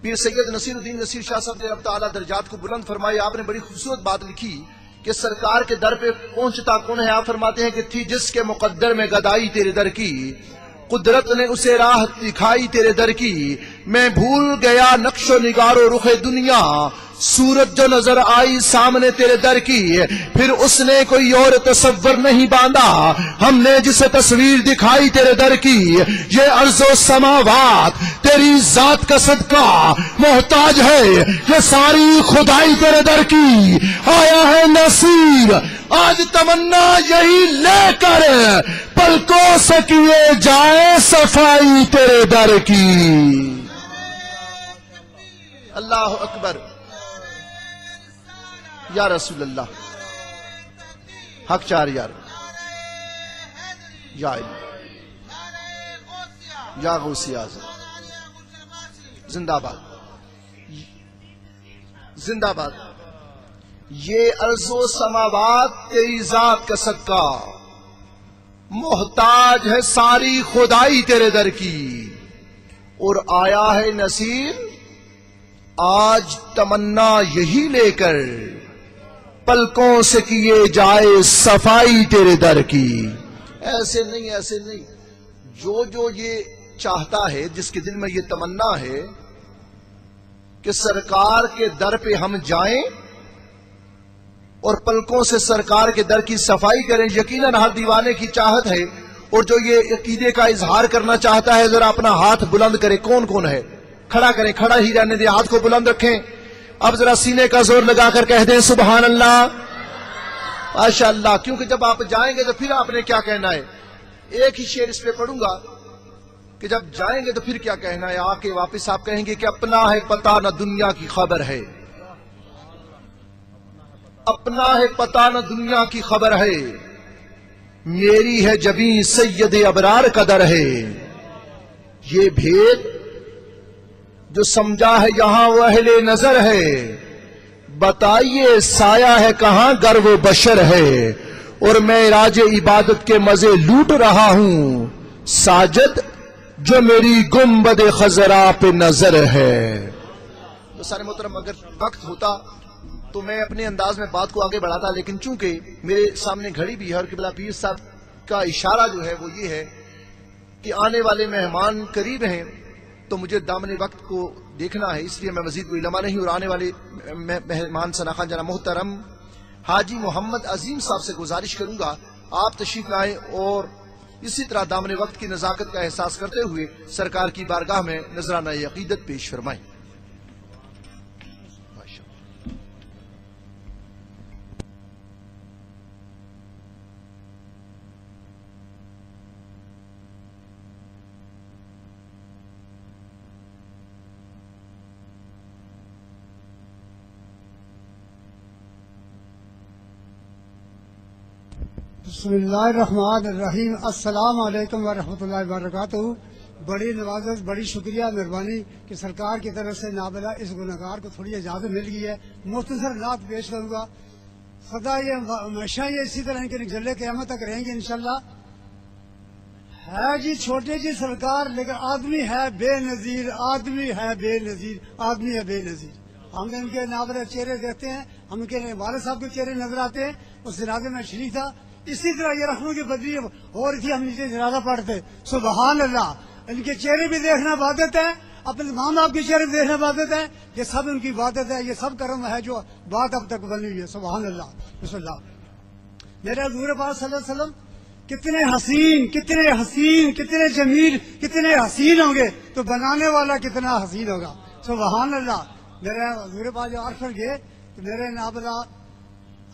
پیر سید نصیر الدین نصیر شاہ صاحب نے رب تعالیٰ درجات کو بلند فرمائی آپ نے بڑی خوبصورت بات لکھی کہ کہ سرکار کے در پہ پہنچتا کون ہے؟ آپ فرماتے ہیں کہ تھی جس کے مقدر میں گدائی تیرے در کی، قدرت نے اسے راہ دکھائی تیرے در کی، میں بھول گیا نقش و نگار و رخ دنیا، صورت جو نظر آئی سامنے تیرے در کی، پھر اس نے کوئی اور تصور نہیں باندھا، ہم نے جسے تصویر دکھائی تیرے در کی، یہ ارض و سماوات تیری ذات کا صدقہ محتاج ہے، یہ ساری خدائی تیرے در کی، آیا ہے نصیر آج تمنا یہی لے کر، پلکوں سے کیے جائے صفائی تیرے در کی۔ اللہ اکبر، یا رسول اللہ، حق چار یار، یا یا غوثی اعظم، زندہ باد زندہ باد۔ یہ ارض و سماوات تیری ذات کا صدقہ محتاج ہے ساری خدائی تیرے در کی، اور آیا ہے نصیر آج تمنا یہی لے کر، پلکوں سے کیے جائے صفائی تیرے در کی۔ ایسے نہیں، ایسے نہیں، جو یہ چاہتا ہے، جس کے دل میں یہ تمنا ہے کہ سرکار کے در پہ ہم جائیں اور پلکوں سے سرکار کے در کی صفائی کریں، یقیناً ہر دیوانے کی چاہت ہے۔ اور جو یہ عقیدے کا اظہار کرنا چاہتا ہے ذرا اپنا ہاتھ بلند کرے، کون کون ہے؟ کھڑا کریں، کھڑا ہی رہنے دیں، ہاتھ کو بلند رکھیں، اب ذرا سینے کا زور لگا کر کہہ دیں سبحان اللہ، ماشاء اللہ۔ کیونکہ جب آپ جائیں گے تو پھر آپ نے کیا کہنا ہے؟ ایک ہی شعر اس پہ پڑھوں گا کہ جب جائیں گے تو پھر کیا کہنا ہے، آ کے واپس آپ کہیں گے کہ اپنا ہے پتہ نہ دنیا کی خبر ہے، اپنا ہے پتہ نہ دنیا کی خبر ہے، میری ہے جبیں سید ابرار قدر ہے، یہ بھید جو سمجھا ہے یہاں وہ اہل نظر ہے، بتائیے سایہ ہے کہاں گر وہ بشر ہے، اور میں راج عبادت کے مزے لوٹ رہا ہوں، ساجد جو میری گنبد خضرا پہ نظر ہے۔ تو سارے محترم، اگر وقت ہوتا تو میں اپنے انداز میں بات کو آگے بڑھاتا، لیکن چونکہ میرے سامنے گھڑی بھی ہے اور قبلہ پیر صاحب کا اشارہ جو ہے وہ یہ ہے کہ آنے والے مہمان قریب ہیں، تو مجھے دامن وقت کو دیکھنا ہے، اس لیے میں مزید کوئی لمحہ نہیں، اور آنے والے مہمان ثنا خان جناب محترم حاجی محمد عظیم صاحب سے گزارش کروں گا آپ تشریف لائیں اور اسی طرح دامن وقت کی نزاکت کا احساس کرتے ہوئے سرکار کی بارگاہ میں نذرانہ عقیدت پیش فرمائیں۔ بسم اللہ الرحمن الرحیم، السلام علیکم ورحمۃ اللہ وبرکاتہ۔ بڑی نوازش، بڑی شکریہ، مہربانی کہ سرکار کی طرف سے نابلا اس گناہگار کو تھوڑی اجازت مل گئی ہے، مختصر نعت پیش کروں گا۔ خدا یہ ہمیشہ یہ اسی طرح کے جلے قیامت تک رہیں گے انشاءاللہ۔ ہے جی چھوٹے جی سرکار، لیکن آدمی ہے بے نظیر، آدمی ہے بے نظیر، آدمی ہے بے نظیر۔ ہم ان کے نابلا چہرے دیکھتے ہیں، ہم ان کے والد صاحب کے چہرے نظر آتے ہیں، اس جنازے میں شریک تھا۔ اسی طرح یہ رحموں کی بدلی ہو رہی تھی، ہم نیچے جنازہ پڑھتے، سبحان اللہ۔ ان کے چہرے بھی دیکھنا عبادت ہے، اپنے ماں باپ کے چہرے بھی دیکھنا عبادت ہے، یہ سب ان کی عبادت ہے، یہ سب کرم ہے جو بات اب تک بنی ہوئی ہے، سبحان اللہ۔ بسم اللہ۔ میرے حضور پاک صلی اللہ علیہ وسلم کتنے حسین، کتنے حسین، کتنے جمیل، کتنے حسین ہوں گے تو بنانے والا کتنا حسین ہوگا، سبحان اللہ۔ میرے حضور پاک جو عرش پر گئے تو میرے نابلا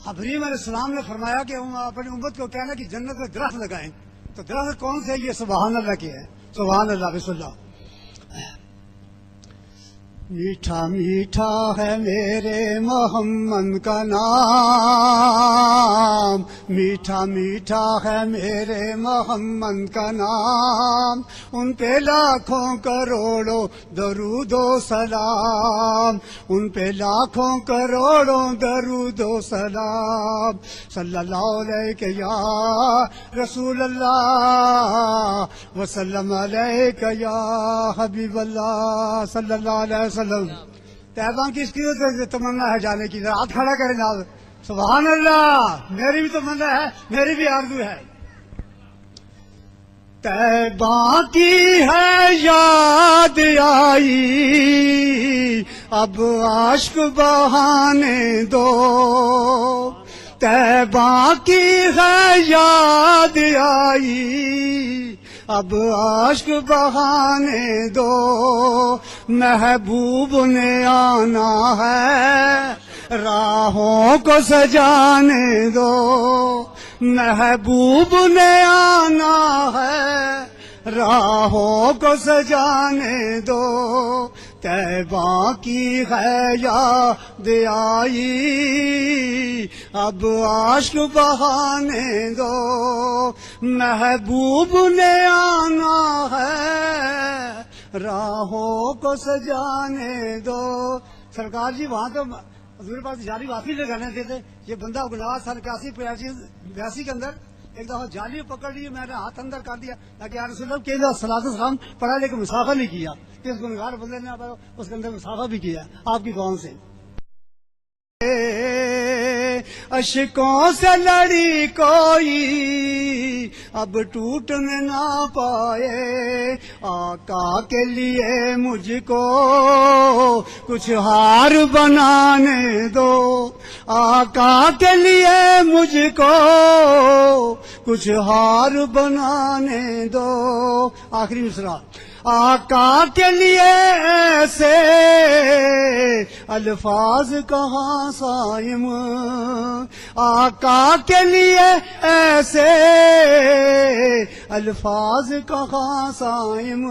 ابراہیم علیہ السلام نے فرمایا کہ اپنی امت کو کہنا کہ جنت میں درخت لگائیں، تو درخت کون سے؟ یہ سبحان اللہ کے ہے، سبحان اللہ۔ بسم اللہ۔ میٹھا میٹھا ہے میرے محمد کا نام، میٹھا میٹھا ہے میرے محمد کا نام، ان پہ لاکھوں کروڑوں درود و سلام، ان پہ لاکھوں کروڑوں درود و سلام، صلی اللہ علیہ یا رسول اللہ وسلم علیہ یا حبیب اللہ صلی اللہ علیہ وسلم۔ طیبہ کس کی تمنا ہے جانے کی؟ ہاتھ کھڑا کریں جناب، سبحان اللہ، میری بھی تو منظر ہے، میری بھی آرزو ہے. طیبہ کی ہے یاد آئی، اب عشق بہانے دو. طیبہ کی ہے یاد آئی، اب عشق بہانے دو. محبوب نے آنا ہے، راہوں کو سجانے دو. محبوب نے آنا ہے، راہوں کو سجانے دو. طیبہ کی ہے یاد آئی، اب عشق بہانے دو. محبوب نے آنا ہے، راہوں کو سجانے دو. سرکار جی وہاں تو حضور پاک جعلی واقعی لگانے دیتے تھے. یہ بندہ گناہ سن 81-82 کے اندر ایک دفعہ جعلی پکڑ لی، میں نے ہاتھ اندر کر دیا تاکہ یا رسول اللہ کہ صلاۃ السلام پڑھا لیکن مسافہ نہیں کیا. اس گنہگار بندے نے اس کے اندر مسافہ بھی کیا آپ کی دعاؤں سے. اشکوں سے لڑی کوئی اب ٹوٹنے نہ پائے، آقا کے لیے مجھ کو کچھ ہار بنانے دو. آقا کے لیے مجھ کو کچھ ہار بنانے دو. آخری مصرع. آقا کے لیے ایسے الفاظ کہاں صائم، آقا کے لیے ایسے الفاظ کہاں صائم.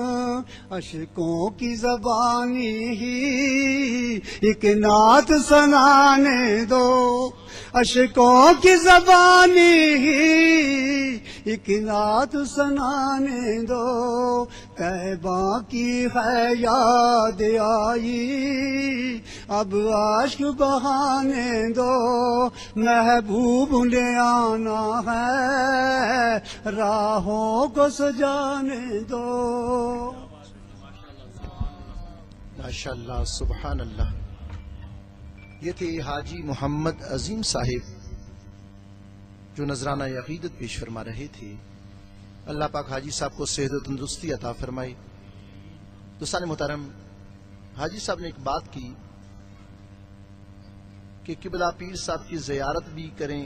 اشکوں کی زبانی ہی ایک نعت سنانے دو. اشکوں کی زبانی ہی ایک نعت سنانے دو. طیبہ کی ہے یاد آئی، اب عشق بہانے دو. محبوب نے آنا ہے، راہوں کو سجانے دو. ماشاءاللہ، سبحان اللہ. یہ تھے حاجی محمد عظیم صاحب جو نذرانہ عقیدت پیش فرما رہے تھے. اللہ پاک حاجی صاحب کو صحت و تندرستی عطا فرمائے. دوستان محترم، حاجی صاحب نے ایک بات کی کہ قبلہ پیر صاحب کی زیارت بھی کریں،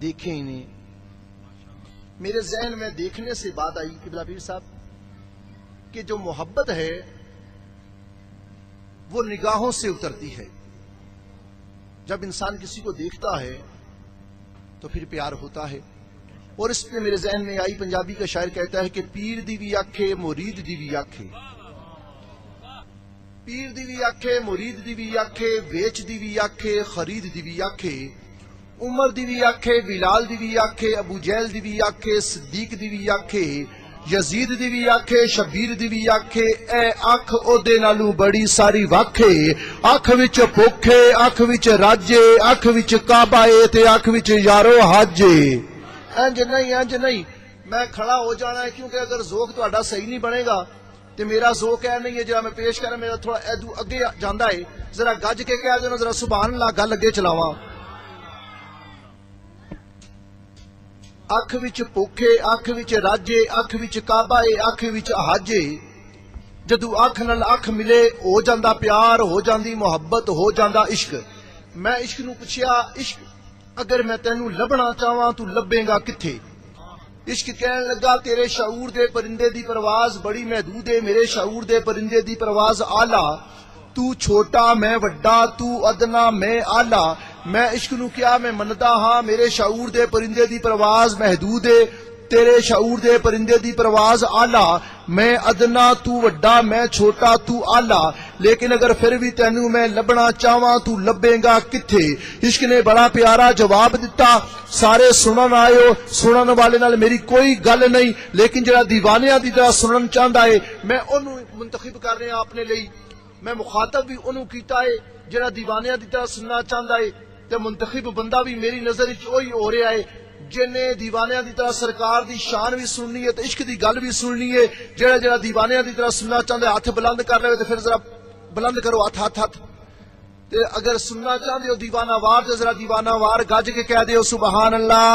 دیکھیں انہیں. میرے ذہن میں دیکھنے سے بات آئی قبلہ پیر صاحب کہ جو محبت ہے وہ نگاہوں سے اترتی ہے. جب انسان کسی کو دیکھتا ہے تو پھر پیار ہوتا ہے. اور اس پہ میرے ذہن میں آئی، پنجابی کا شاعر کہتا ہے کہ پیر دی بھی آکھے مرید دی بھی آکھے، پیر دی بھی آکھے مرید دی بھی آکھے، بیچ دی بھی آکھے خرید دی بھی آکھے، عمر دی بھی آکھے بلال دی بھی آکھے، ابو جہل دی بھی آکھے صدیق دی بھی آکھے، یزید دی بھی آکھے شبیر دی بھی آکھے. اے اکھ او دے نالوں بڑی ساری واکھے، اکھ وچ بھوکھے اکھ وچ راجے، اکھ وچ کعبہ اے تے اکھ وچ یارو حج. انج نہیں میں کھڑا ہو جانا ہے، کیونکہ اگر ذوق تہاڈا صحیح نہیں بنے گا تے میرا ذوق ہے نہیں ہے جڑا میں پیش کرنا، میرا تھوڑا ادو اگے جاندا ہے. ذرا گج کے کہہ دینا، ذرا سبحان اللہ گل اگے چلاواں. اکھ وچ بھوکھے اکھ وچ راجے، اکھ وچ کعبہ اے اکھ وچ حج. جدو اکھ نال اکھ ملے ہو جاندا پیار، ہو جاندی محبت، ہو جاندا عشق. میں عشق نو پوچھیا، عشق اگر میں تینوں لبنا چاہواں تو لبے گا کتھے؟ عشق کہن لگا تیرے شعور دے پرندے دی پرواز بڑی محدود ہے، میرے شعور دے پرندے دی پرواز آلہ. تو چھوٹا میں وڈا، تو ادنا میں آلہ. میں عشق نو کیا میں مندا ہاں، میرے شعور دے پرندے دی پرواز محدود ہے، تیرے شعور دے پرندے دی پرواز آلہ. میں ادنا تو وڈا، میں چھوٹا تو آلہ. لیکن اگر پھر بھی تینوں میں لبنا چاہواں تو لبے گا کتھے؟ عشق نے بڑا پیارا جواب دیتا. سارے سنن آئے ہو، سنن والے نال میری کوئی گل نہیں، لیکن جڑا دیوانیاں دی طرح سنن چاہندا ہے میں انہوں منتخب کر رہا اپنے لئی. میں مخاطب بھی انہوں کیتا ہے جڑا دیوانیاں دی طرح سننا چاہندا ہے، تے منتخب بندہ بھی میری نظر وچ وہی ہو رہا ہے جن دیوانیاں دی طرح سرکار دی شان بھی سننی ہے تے عشق دی گل بھی سننی ہے. جڑا جڑا دیوانیاں دی طرح سننا چاہندا ہے ہاتھ بلند کر لے تے پھر ذرا بلند کرو ہاتھ. تے اگر سننا چاہتے ہو دیوانہ وار تے ذرا دیوانہ وار گج کے کہہ دیو سبحان اللہ.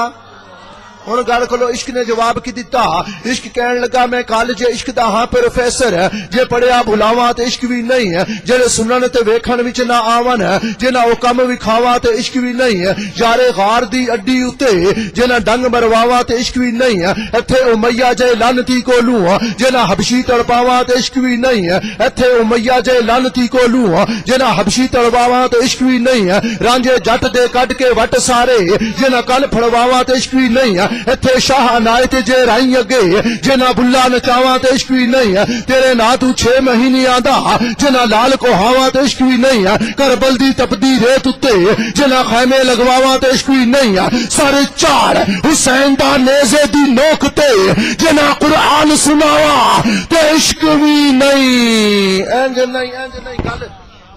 ہن گل کھولو عشق نے جواب کی دیتا. عشق کہن لگا میں کالج عشق دا ہاں پروفیسر ہے، جے پڑھیا بھلاواں تے عشق بھی نہیں ہے، جڑے سنن تے ویکھن وچ نہ آون ہے، جے نہ او کم وکھاواں تے عشق بھی نہیں ہے، یارے غار دی اڈی اُتے جے نہ ڈنگ مرواواں تے عشق بھی نہیں ہے، ایتھے امیہ جے لعنتی کولوں جے نہ حبشی تڑپاواں تے عشق بھی نہیں ہے، ایتھے امیہ جے لعنتی کولوں جے نہ حبشی تڑپاواں تے عشق بھی نہیں ہے، رانجے جٹ دے کڈ کے وٹ سارے جے نہ کل پھڑواواں تے عشق بھی نہیں ہے، ایتھے شاہ عنایت جے رائی اگے جے نہ بلا نچاواں تے عشق بھی نہیں ہے، تیرے نا تو 6 مہینے آندا جے نہ لال کو ہاواں تے عشق بھی نہیں ہے، کربل دی تپدی ریت اُتے جے نہ خیمے لگواواں تے عشق بھی نہیں ہے، سارے چار حسین دا نیزے دی نوک تے جے نہ قرآن سناواں تے عشق بھی نہیں. انج نہیں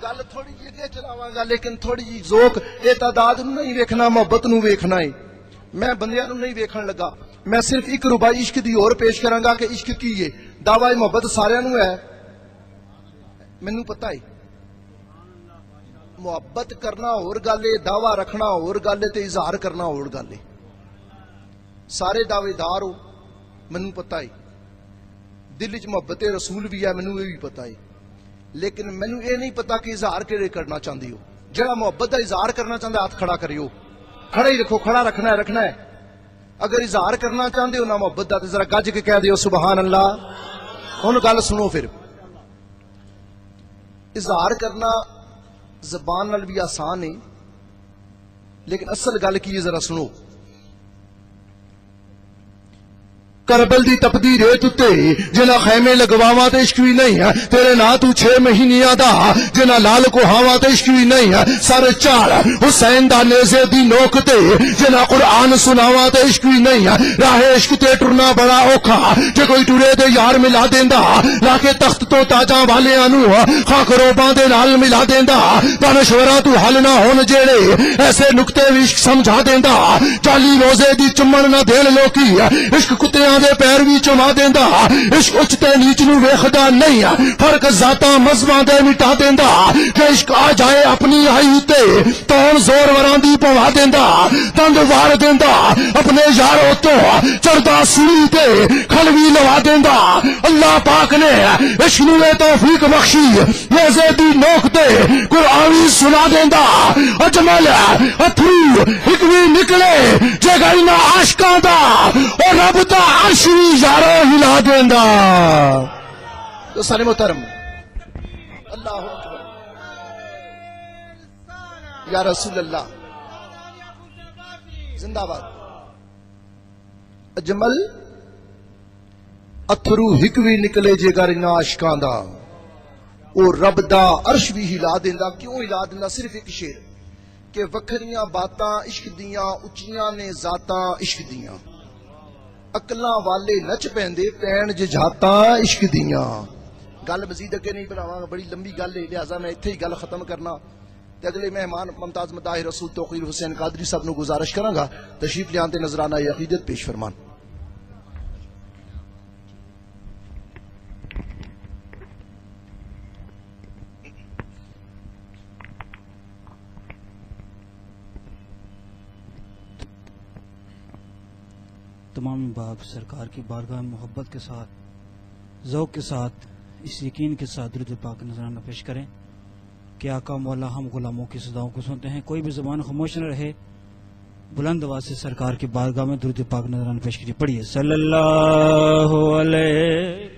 گل تھوڑی جی اگے چلاواں گا، لیکن تھوڑی جی ذوق اے تعداد نوں نہیں ویکھنا، محبت نوں ویکھنا ہے. میں بندیاں نوں نہیں ویکھن لگا، میں صرف ایک ربائی عشق دی اور پیش کراں گا کہ عشق کی ہے. دعوی محبت سارے نوں ہے، مینوں پتہ ہے. محبت کرنا اور گل ہے، دعوی رکھنا اور گل ہے تے اظہار کرنا اور گل ہے. سارے دعوے دار ہو، مینوں پتہ ہے. دل وچ محبت رسول بھی ہے، مینوں یہ بھی پتہ ہے. لیکن مینوں یہ نہیں پتا کہ اظہار کیڑے کرنا چاہتے ہو. جڑا محبت کا اظہار کرنا چاہتا ہاتھ کھڑا کریو، کھڑا ہی رکھو، کھڑا رکھنا ہے. اگر اظہار کرنا چاہتے ہو نا محبت کا تو ذرا گج کے کہہ دیو سبحان اللہ. ہن گل سنو. پھر اظہار کرنا زبان نال بھی آسان ہے، لیکن اصل گل کی ہے ذرا سنو. کربل دی تپدی ریت اُتے جنا خیمے لگواواں تے عشق بھی نہیں ہے، تیرے نا تو 6 مہینیاں دا جنا لال کو ہاواں تے عشق بھی نہیں ہے، سر چار حسین دا نیزے دی نوک تے جنا قرآن سناواں تے عشق بھی نہیں ہے. راہ عشق تے ٹرنا بڑا اوکھا، جے کوئی ٹرے تے یار ملا دیندا لا کے تخت تو تاجاں والیاں نوں خاک روباں دے نال ملا دیندا. دانشوراں تو حل نہ ہون جیڑے ایسے نقطے وی عشق سمجھا دیندا. 40 روزے دی چمن نہ دین لوکی عشق کتیاں دے پیر بھی چما دیندا. عشق اچتے نیچ نو ویکھدا نہیں، فرق ذاتاں مذہباں دے مٹا دیندا. کہ عشق آ جائے اپنی آئی تے تون زور وراندی پوا دیندا، دند وار دیندا، اپنے یاروں تو چڑھدا سوئی تے کھلوی لوا دیندا. اللہ پاک نے عشق نو توفیق بخشی، نیزے دی نوک تے قرآن سنا دیندا. اجمل اتھرو ایک بھی نکلے جے گئینا عاشقاں دا او رب دا عرش بھی یارو ہلا دیندا. تو سارے محترم اللہ اکبر یا رسول اللہ زندہ باد. اجمل اتھرو ہک بھی نکلے جے گئینا عاشقاں دا او رب دا عرش بھی ہلا دیندا. کیوں ہلا دیندا؟ صرف ایک شعر کہ وکھریاں باتاں عشق دیاں، اچیاں نے ذاتاں عشق دیاں، اکلاں والے نچ پیندے پین ججاتاں عشق دیاں. گل مزید اگے نہیں بڑھاواں، بڑی لمبی گل ہے، لہذا میں اتھے ہی گل ختم کرنا. تے اگلے مہمان ممتاز مداح رسول توقیر حسین قادری صاحب نو گزارش کراں گا تشریف لیان تے نذرانہ عقیدت پیش فرمان. تمام باپ سرکار کی بارگاہ محبت کے ساتھ، ذوق کے ساتھ، اس یقین کے ساتھ درود پاک نذرانہ پیش کریں کہ آقا مولا ہم غلاموں کی صداؤں کو سنتے ہیں. کوئی بھی زبان خاموش نہ رہے، بلند آواز سے سرکار کی بارگاہ میں درود پاک نذرانہ پیش کیجیے. پڑھیے صلی اللہ علیہ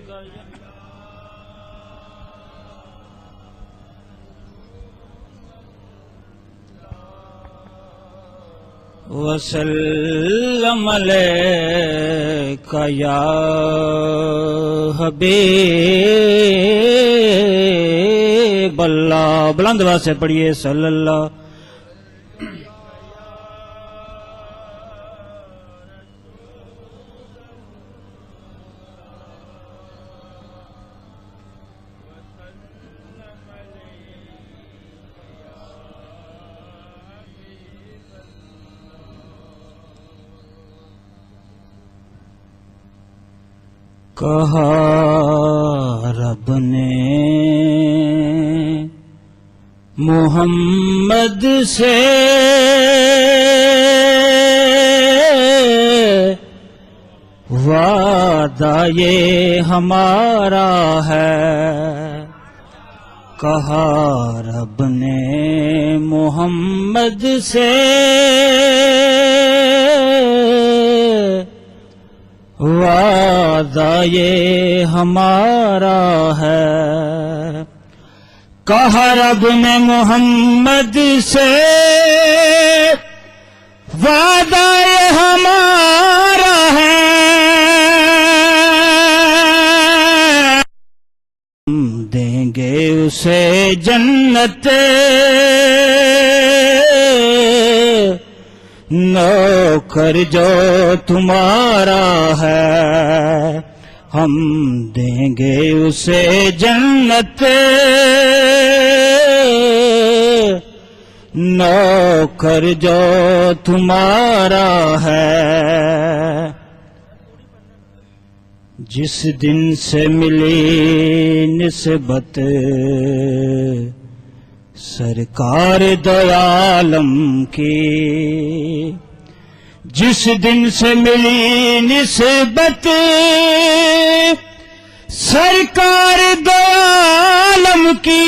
وسلم علیک یا حبیب اللہ. بلند آواز سے پڑھیے صلی اللہ. کہا رب نے محمد سے وعدہ یہ ہمارا ہے، کہا رب نے محمد سے وعدہ یہ ہمارا ہے، کہا رب نے محمد سے وعدہ یہ ہمارا ہے، ہم دیں گے اسے جنت نوکر جو تمہارا ہے، ہم دیں گے اسے جنت نوکر جو تمہارا ہے، جس دن سے ملی نسبت سرکار دو عالم کی، جس دن سے ملی نسبت سرکار دو عالم کی،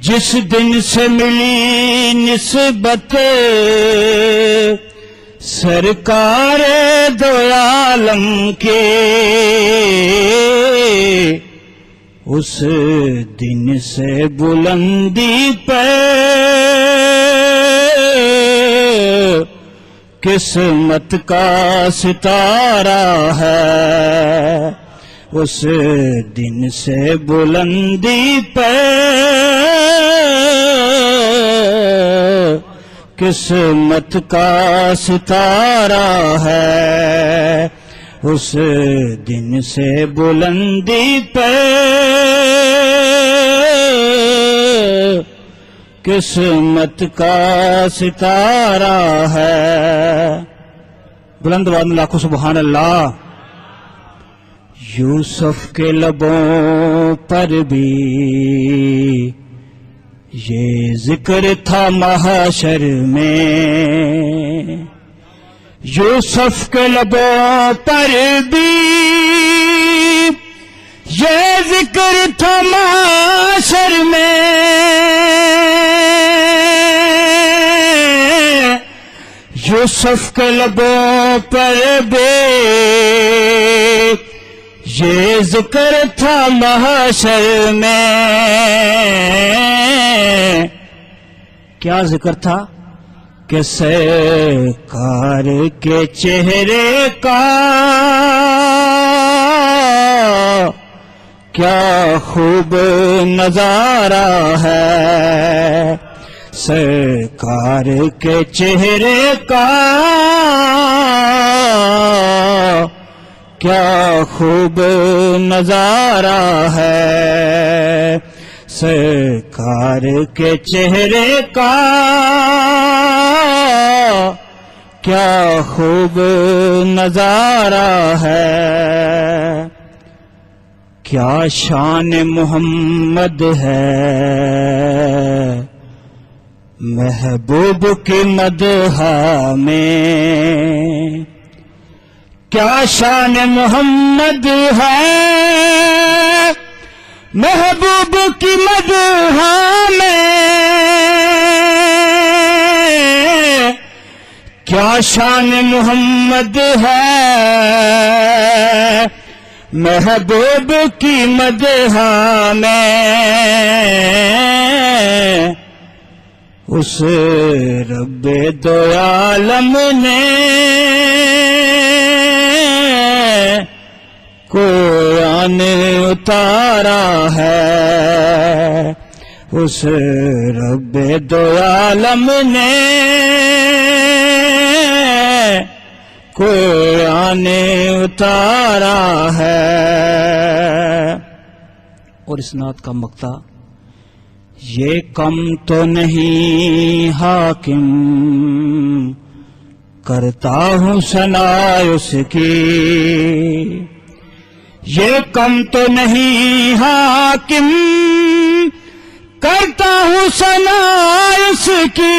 جس دن سے ملی نسبت سرکار دو عالم کے، اس دن سے بلندی پہ قسمت کا ستارہ ہے، اس دن سے بلندی پہ قسمت کا ستارہ ہے، اس دن سے بلندی پہ قسمت کا ستارہ ہے۔ بلند آواز میں لاکھوں سبحان اللہ۔ یوسف کے لبوں پر بھی یہ ذکر تھا محشر میں، یوسف کے لبوں پر بھی یہ ذکر تھا محشر میں، یوسف کے لبوں پر بھی یہ ذکر تھا محشر میں۔ کیا ذکر تھا کہ سرکار کے چہرے کا کیا خوب نظارہ ہے، سرکار کے چہرے کا کیا خوب نظارہ ہے، سرکار کے چہرے کا کیا خوب نظارہ ہے۔ کیا شان محمد ہے محبوب کی مدح میں، کیا شان محمد ہے محبوب کی مدح میں، کیا شان محمد ہے محبوب کی مدح میں، اس رب دو عالم نے قرآن اتارا ہے، اس رب دو عالم نے قرآن اتارا ہے۔ اور اس نعت کا مقطع، یہ کم تو نہیں حاکم کرتا ہوں ثنا اس کی، یہ کم تو نہیں حاکم کرتا ہوں ثنا اس کی،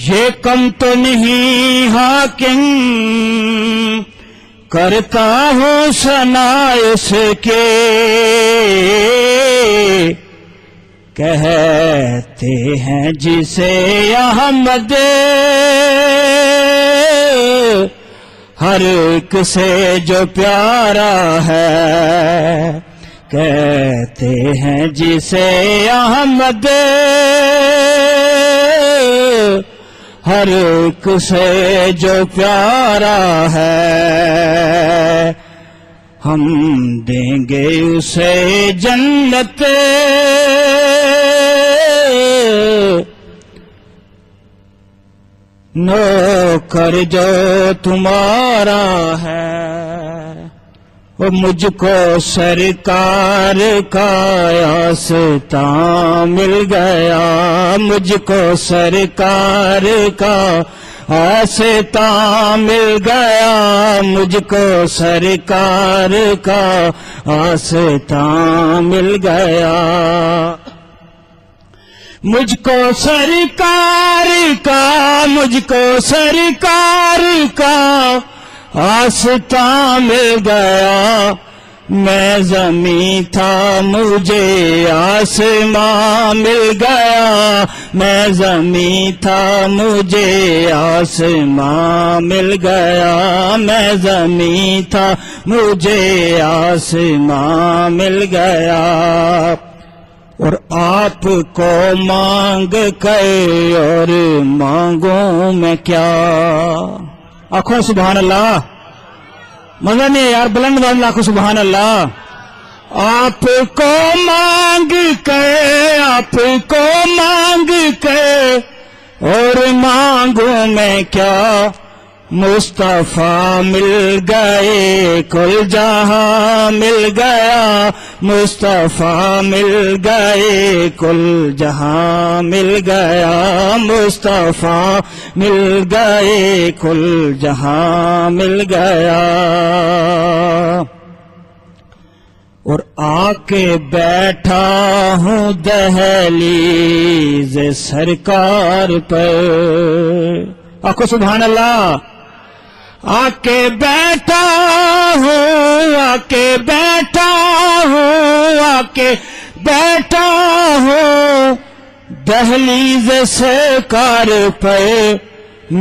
یہ کم تو نہیں حاکم کرتا ہوں ثنا اس کے، کہتے ہیں جسے احمد ہر ایک سے جو پیارا ہے، کہتے ہیں جسے احمد ہر ایک سے جو پیارا ہے، ہم دیں گے اسے جنت نوکر جو تمہارا ہے۔ وہ مجھ کو سرکار کا آستان مل گیا، مجھ کو سرکار کا آستان مل گیا، مجھ کو سرکار کا آستان مل گیا، مجھ کو سرکار کا، مجھ کو سرکار کا آستان مل گیا، میں زمین تھا مجھے آسمان مل گیا، میں زمین تھا مجھے آسمان مل گیا، میں زمین تھا مجھے آسمان مل گیا، اور آپ کو مانگ کر اور مانگوں میں کیا۔ آخو سبحان اللہ، مزہ نہیں ہے یار، بلند بلند آخو سبحان اللہ۔ آپ کو مانگ کے، آپ کو مانگ کے اور مانگوں میں کیا، مصطفیٰ مل گئے کل جہاں مل گیا، مصطفیٰ مل گئے کل جہاں مل گیا، مصطفیٰ مل گئے کل جہاں مل گیا، اور آ کے بیٹھا ہوں دہلیز سرکار پر۔ آخو سبحان اللہ، آ کے بیٹھا ہوں، آ کے بیٹھا ہوں، آ کے بیٹھا ہوں دہلیز سرکار پر،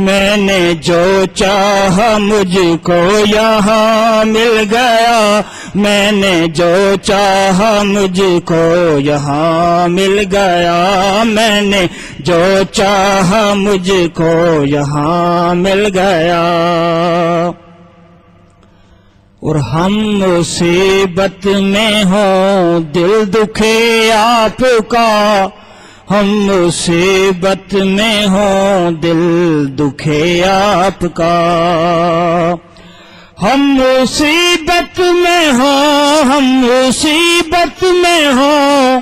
میں نے جو چاہا مجھ کو یہاں مل گیا، میں نے جو چاہا مجھ کو یہاں مل گیا، میں نے جو چاہا مجھ کو یہاں مل گیا، اور ہم مصیبت میں ہوں دل دکھے آپ کا، ہم مصیبت میں ہوں دل دکھے آپ کا، ہم مصیبت میں ہوں، ہم مصیبت میں ہوں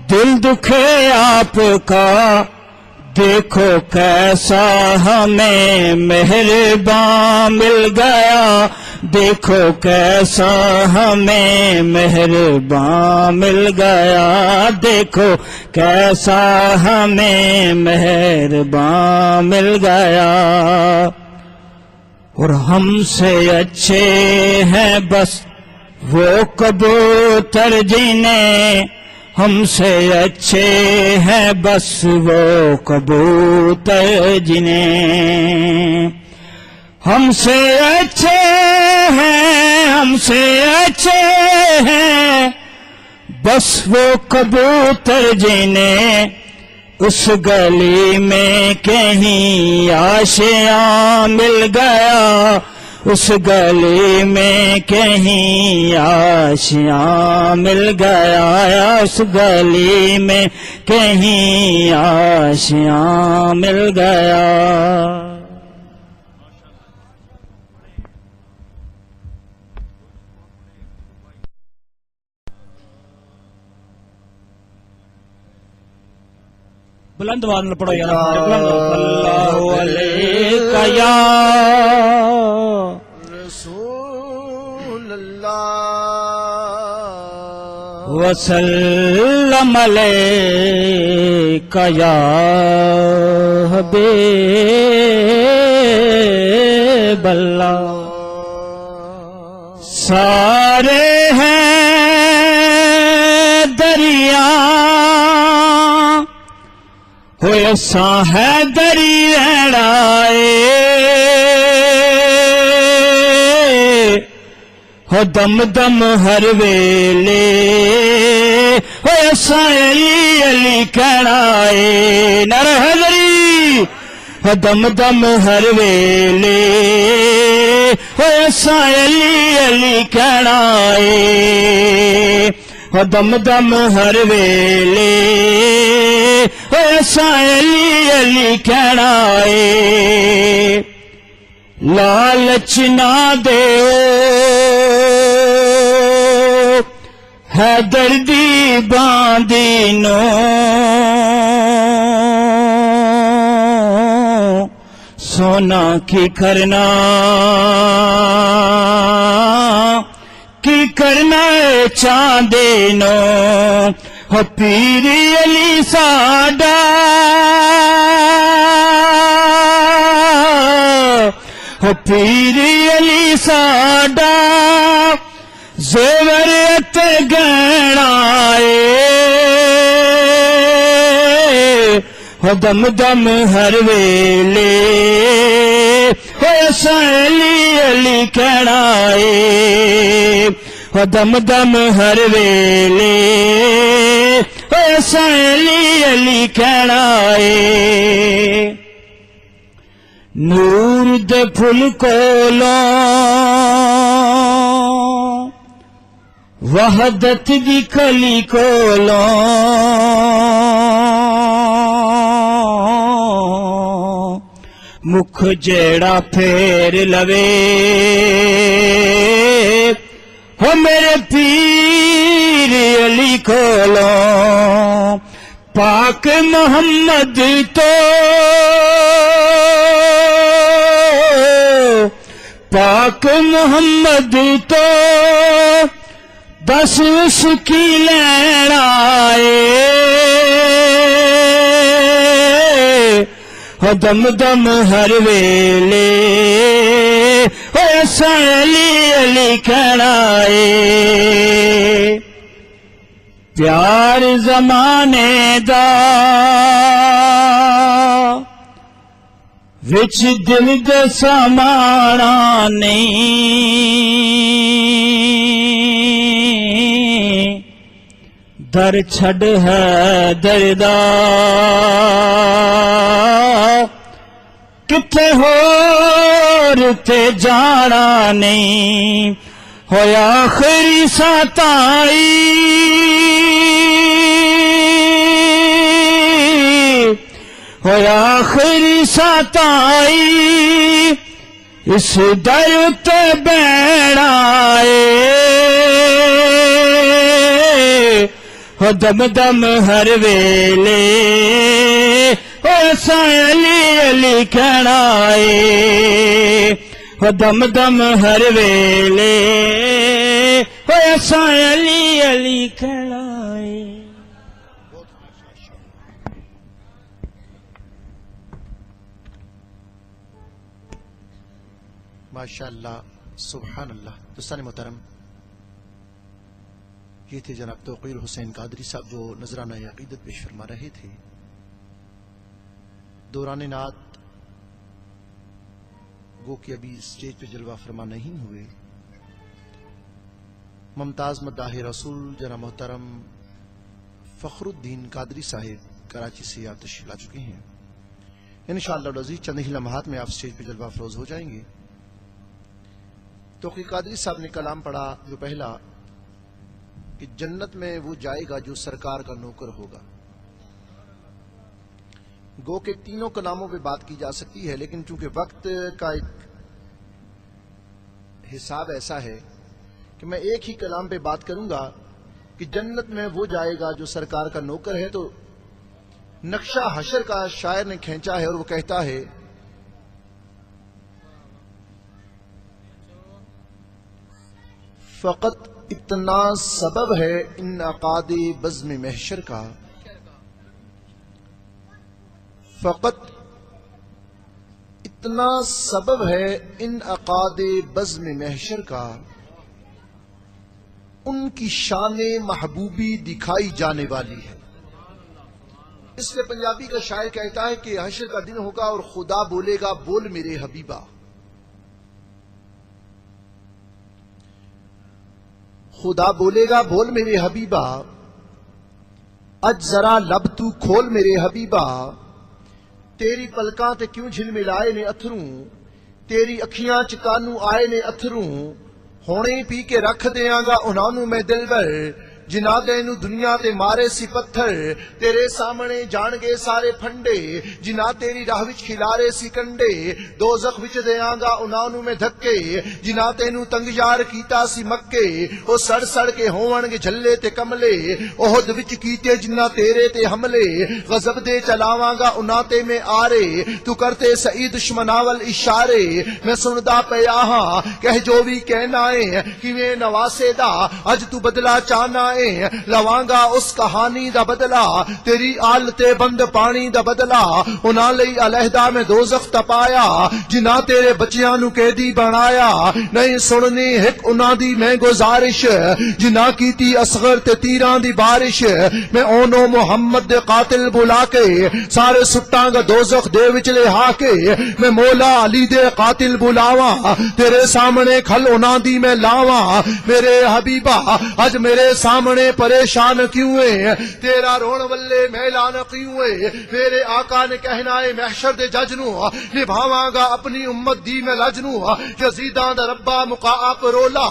دل دکھے آپ کا، دیکھو کیسا ہمیں مہربان مل گیا، دیکھو کیسا ہمیں مہربان مل گیا، دیکھو کیسا ہمیں مہربان مل گیا، اور ہم سے اچھے ہیں بس وہ کبوتر جنہیں، ہم سے اچھے ہیں بس وہ کبوتر جنہیں، ہم سے اچھے ہیں، ہم سے اچھے ہیں بس وہ کبوتر جنہیں، اس گلی میں کہیں آشیاں مل گیا، اس گلی میں کہیں آشیاں مل گیا، اس گلی میں کہیں آشیاں مل گیا۔ بلند آواز میں پڑھو یار، اللہ علیہ یا وسلم علیک یا حبیب اللہ سارے ہیں دریا ہوئے ساں ہے دریڑائے ہو دم دم ہر ویلے ہوئے ساں علی علی کہڑائے نعرہ حیدری ہو دم دم ہر ویلے ہوئے ساں علی علی کہڑائے ہو دم دم ہر ویلے ہوئے ساں علی علی کہڑائے لالچ نہ دیو حیدر دی باندی نو سونا کی کرنا چاندے نو ہو پیری علی ساڈا ہو پیری علی ساڈا زیور تے گہنائے ہو دم دم ہر ویلے ہو ساں علی علی کہڑائے ہو دم دم ہر ویلے ہو ساں علی علی کہڑائے نور دے پھل کولوں وحدت دی کلی کولوں مکھ جیڑا پھیر لوے ہو میرے پیر علی کولوں پاک محمد تو پاک محمد تو بس اس کی لین آئے ہو دم دم ہر ویلے ہو ساں علی علی کہڑائے پیار زمانے دا وچ دل دے سامانا نہیں در چھڑ ہے دردا کتے ہور تے جانا نہیں ہویا آخری ساتائی ہویا آخری ساتائی اس در تے بیڑائے ہو دم دم ہر ویلے ہو ساں علی علی کہڑائے ہو دم دم ہر ویلے ہو ساں علی علی کہڑائے ماشاءاللہ سبحان اللہ۔ دوستان محترم، یہ تھے جناب توقیر حسین قادری صاحب جو نذرانہ عقیدت پیش فرما رہے تھے۔ دوران نعت گو کہ ابھی اسٹیج پہ جلوہ فرما نہیں ہوئے، ممتاز مداح رسول جناب محترم فخر الدین قادری صاحب کراچی سے آپ تشریف لا چکے ہیں۔ انشاءاللہ العزیز چند ہی لمحات میں آپ اسٹیج پہ جلوہ افروز ہو جائیں گے۔ توقیر قادری صاحب نے کلام پڑھا جو پہلا کہ جنت میں وہ جائے گا جو سرکار کا نوکر ہوگا۔ گو کہ تینوں کلاموں پہ بات کی جا سکتی ہے، لیکن چونکہ وقت کا ایک حساب ایسا ہے کہ میں ایک ہی کلام پہ بات کروں گا کہ جنت میں وہ جائے گا جو سرکار کا نوکر ہے۔ تو نقشہ حشر کا شاعر نے کھینچا ہے اور وہ کہتا ہے فقط اتنا سبب ہے انعقاد بزم محشر کا، فقط اتنا سبب ہے انعقاد بزم محشر کا، ان کی شان محبوبی دکھائی جانے والی ہے۔ اس لیے پنجابی کا شاعر کہتا ہے کہ حشر کا دن ہوگا اور خدا بولے گا بول میرے حبیبہ، خدا بولے گا بول میرے حبیبہ، اج ذرا لب تو کھول میرے حبیبہ، تیری پلکاں تے کیوں جھل ملائے نے اتھروں، تیری اکھیاں چ کانوں آئے نے اتھروں، ہونے پی کے رکھ دیاں گا انہاں نوں میں دل بھر، جنہ دینو دنیا تے مارے سی پتھر، تیرے سامنے جان گے سارے پھنڈے، جنہ تیری راہ وچ کھلارے سی کنڈے، دوزخ وچ دیاں گا انہاں نوں میں دھکے، جنہ تینو تنگ یار کیتا سی مکے، او سڑ سڑ کے ہون گے جھلے تے کملے، احد وچ کیتے جنہ تیرے تے حملے، غضب دے چلاواں گا انہاں تے میں آرے، تو کرتے سعی دشمناول اشارے، میں سندا پیا ہاں کہہ جو بھی کہنا ہے، کیویں نواسے دا اج تو بدلا چاہنا ہے، لوانگا اس کہانی دا بدلا، تیری آلتے بند پانی دا بدلا، انہاں لئی علیحدہ میں دوزخ تپایا، جنہ تیرے بچیاں نو قیدی بنایا، نہیں سننی ہک انہاں دی میں گزارش، جنہ کیتی اصغر تے تیراں دی بارش، میں اونو محمد دے قاتل بلا کے، سارے سٹاں گا دوزخ دے وچ لہا کے، میں مولا علی دے قاتل بلاواں، تیرے سامنے کھل انہاں دی میں لاواں، میرے حبیبہ اج میرے سامنے پریشان کیوں ہے، تیرا رون والے میلان کیوں ہے، میرے آقا نے کہنا ہے محشر دے جج نو نبھاواں گا اپنی امت دی میں لج نو، یزیداں دا ربا مقاپ رولا،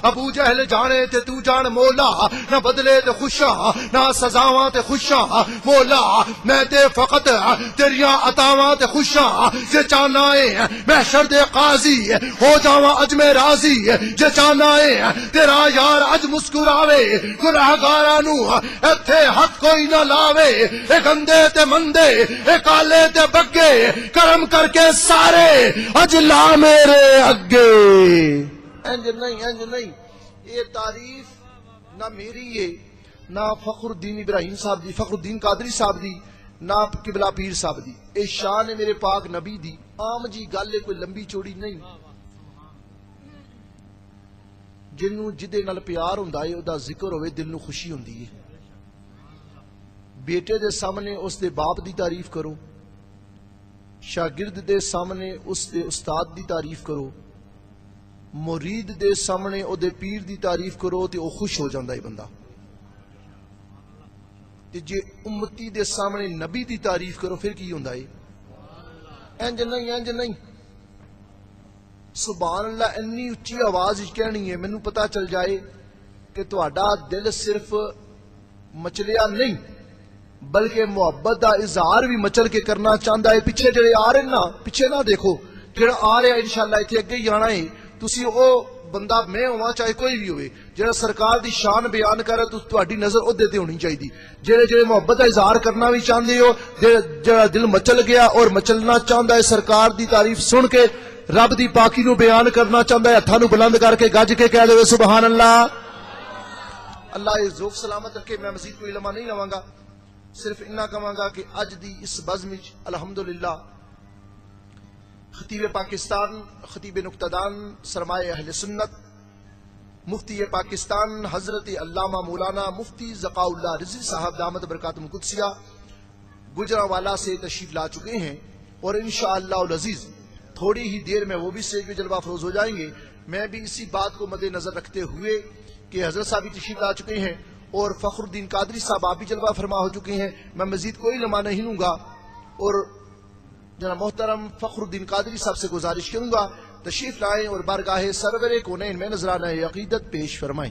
ابو جہل جانے تے تو جان مولا، نہ بدلے تے خوشاں نہ سزاواں تے خوشاں، مولا میں تے فقط تیریاں عطاواں تے خوشاں، جے چاہنا ہے محشر دے قاضی ہو جاواں اج میں راضی، جے چاہنا ہے تیرا یار اج مسکراوے، گناہگاراں نو ایتھے ہاتھ کوئی نہ لاوے، اے گندے تے مندے اے کالے تے بگے، کرم کر کے سارے اج لا میرے اگے۔ انج نہیں یہ تعریف نہ میری ہے نہ فخر الدین ابراہیم صاحب دی، فخر الدین قادری صاحب دی، نہ قبلہ پیر صاحب دی، اے شان ہے میرے پاک نبی دی، عام جی گل ہے کوئی لمبی چوڑی نہیں، جنوں جدے نال پیار ہوندا ہے او دا ذکر ہوئے دل نو خوشی ہوندی ہے، بیٹے دے سامنے اس دے باپ دی تعریف کرو، شاگرد دے سامنے اس دے استاد دی تعریف کرو، مرید دے سامنے او دے پیر دی تعریف کرو تے او خوش ہو جاندا ہے بندہ، تے جے امتی دے سامنے نبی دی تعریف کرو پھر کی ہوندا ہے، انج نہیں سبحان اللہ انی اچھی آواز کہنی ہے، مینوں پتا چل جائے کہ تہاڈا دل صرف مچلیا نہیں بلکہ محبت دا اظہار بھی مچل کے کرنا چاہتا ہے۔ پیچھے جڑے آ رہے نا پیچھے نہ دیکھو، جڑا آ رہا انشاءاللہ اتنے اگے ہی آنا ہے، تسی او بندہ میں ہوا چاہے کوئی بھی ہوئے جڑا سرکار دی شان بیان کرے تو تہاڈی نظر اودے تے ہونی چاہیے، جڑے محبت کا اظہار کرنا بھی چاہتے ہو، جڑا دل مچل گیا اور مچلنا چاہتا ہے سرکار دی تعریف سن کے، رب دی پاکی نو بیان کرنا چاہتا ہے، ہتھاں نو بلند کر کے گج کے کہہ دے سبحان اللہ۔ اللہ یہ ذوق سلامت رکھے، میں مزید کوئی علماء نہیں لواں گا، صرف اتنا کہاں گا کہ اج دی اس بزم وچ الحمدللہ خطیب پاکستان، خطیب نقطدان، سرمایہ اہل سنت، مفتی پاکستان حضرت علامہ مولانا مفتی ذکاء اللہ رضوی صاحب دامت برکاتہم القدسیہ گجرانوالہ سے تشریف لا چکے ہیں، اور انشاءاللہ العزیز تھوڑی ہی دیر میں وہ بھی اسٹیج پہ جلوہ افروز ہو جائیں گے۔ میں بھی اسی بات کو مد نظر رکھتے ہوئے کہ حضرت صاحب بھی تشریف لا چکے ہیں اور فخر الدین قادری صاحب آپ بھی جلوہ فرما ہو چکے ہیں، میں مزید کوئی لمحہ نہیں لوں گا، اور جناب محترم فخر الدین قادری صاحب سے گزارش کروں گا تشریف لائیں اور بارگاہ سرور کونین میں نذرانہ عقیدت پیش فرمائیں۔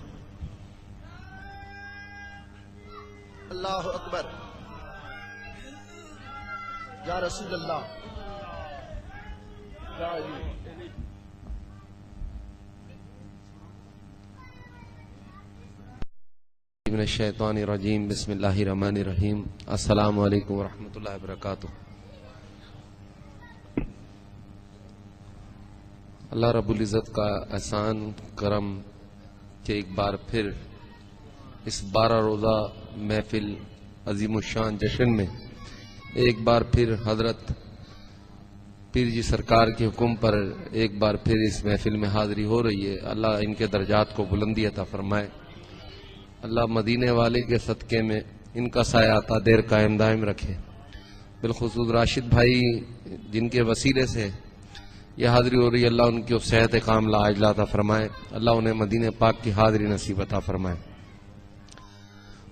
اللہ اکبر، یا رسول اللہ، یا علی۔ من الشیطان الرجیم، بسم اللہ الرحمن الرحیم، السلام علیکم ورحمۃ اللہ وبرکاتہ۔ اللہ رب العزت کا احسان کرم کہ ایک بار پھر اس 12 روزہ محفل عظیم الشان جشن میں ایک بار پھر حضرت پیر جی سرکار کے حکم پر ایک بار پھر اس محفل میں حاضری ہو رہی ہے. اللہ ان کے درجات کو بلندی عطا فرمائے. اللہ مدینے والے کے صدقے میں ان کا سایہ عطا دیر قائم دائم رکھے. بالخصوص راشد بھائی جن کے وسیلے سے یہ حاضری ہو رہی ہے، اللہ ان کی صحت کاملہ عاجلہ عطا فرمائے. اللہ انہیں مدینے پاک کی حاضری نصیب عطا فرمائے.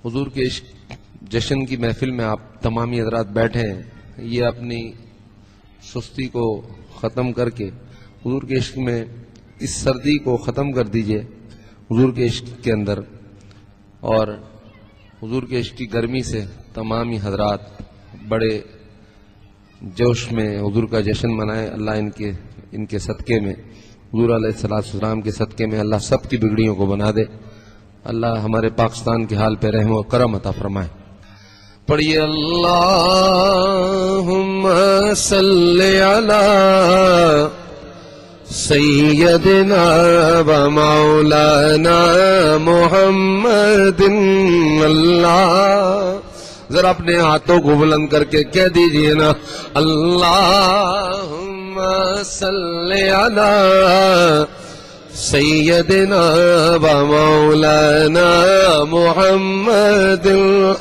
حضور کے عشق جشن کی محفل میں آپ تمامی حضرات بیٹھے ہیں. یہ اپنی سستی کو ختم کر کے حضور کے عشق میں اس سردی کو ختم کر دیجئے حضور کے عشق کے اندر، اور حضور کے عشق کی گرمی سے تمامی حضرات بڑے جوش میں حضور کا جشن منائے. اللہ ان کے صدقے میں، حضور علیہ السلام کے صدقے میں اللہ سب کی بگڑیوں کو بنا دے. اللہ ہمارے پاکستان کے حال پہ رحم و کرم عطا فرمائے. پڑھیے اللہم صلی علی سیدنا و مولانا محمد. اللہ ذرا اپنے ہاتھوں کو بلند کر کے کہہ دیجئے نا، اللہم صلی علی سیدنا و مولانا محمد.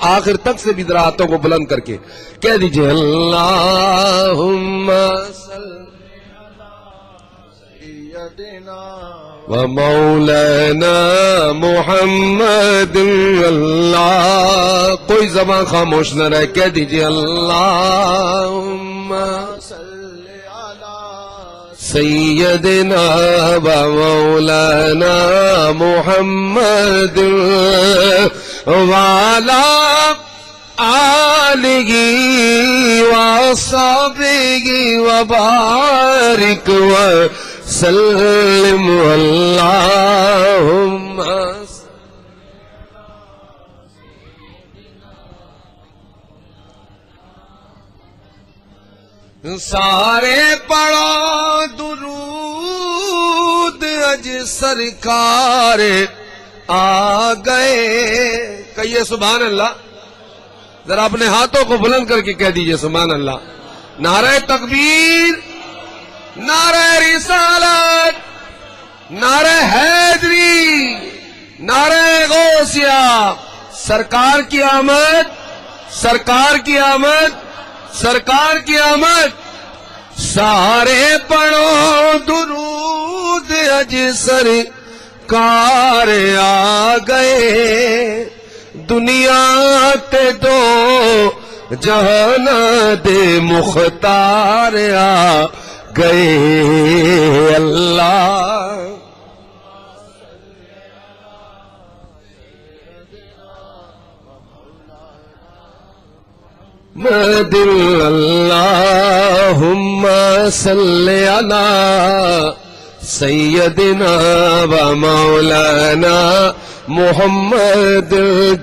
آخر تک سے بھی ذرا ہاتھوں کو بلند کر کے کہہ دیجئے اللہم صلی سیدنا و مولانا محمد. اللہ کوئی زبان خاموش نہ رہے، کہہ دیجئے اللہم سیدنا و مولانا محمد وعلی آلہ وصحبہ وبارک وسلم. اللہم سارے پڑھو درود اج سرکار آ گئے. کہیے سبحان اللہ. ذرا اپنے ہاتھوں کو بلند کر کے کہہ دیجئے سبحان اللہ. نعرہ تکبیر، نعرہ رسالت، نعرہ حیدری، نعرہ غوثیہ. سرکار کی آمد، سرکار کی آمد، سرکار کی آمد. سارے پڑھو درود اج سرکار آ گئے. دنیا تے دو جہان دے مختار آ گئے. اللہ مدل. اللہم صلی علی سیدنا و مولانا محمد.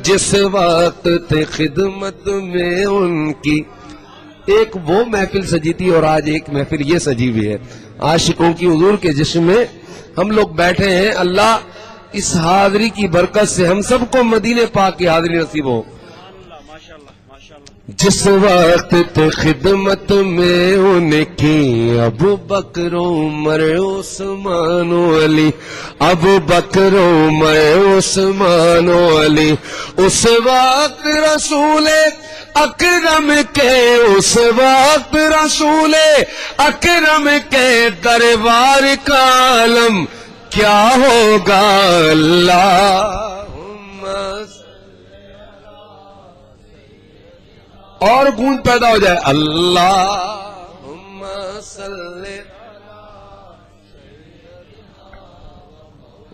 جس وقت تے خدمت میں ان کی ایک وہ محفل سجی تھی اور آج ایک محفل یہ سجی ہوئی ہے عاشقوں کی حضور کے جشن میں ہم لوگ بیٹھے ہیں. اللہ اس حاضری کی برکت سے ہم سب کو مدینے پاک کی حاضری نصیب ہو. جس وقت تے خدمت میں ان کی ابو بکر عمر عثمان و علی، ابو بکر عمر عثمان و علی. اس وقت رسول اکرم کے، اس وقت رسول اکرم کے دربار کا عالم کیا ہوگا. اللہم اور گونج پیدا ہو جائے اللہم صلی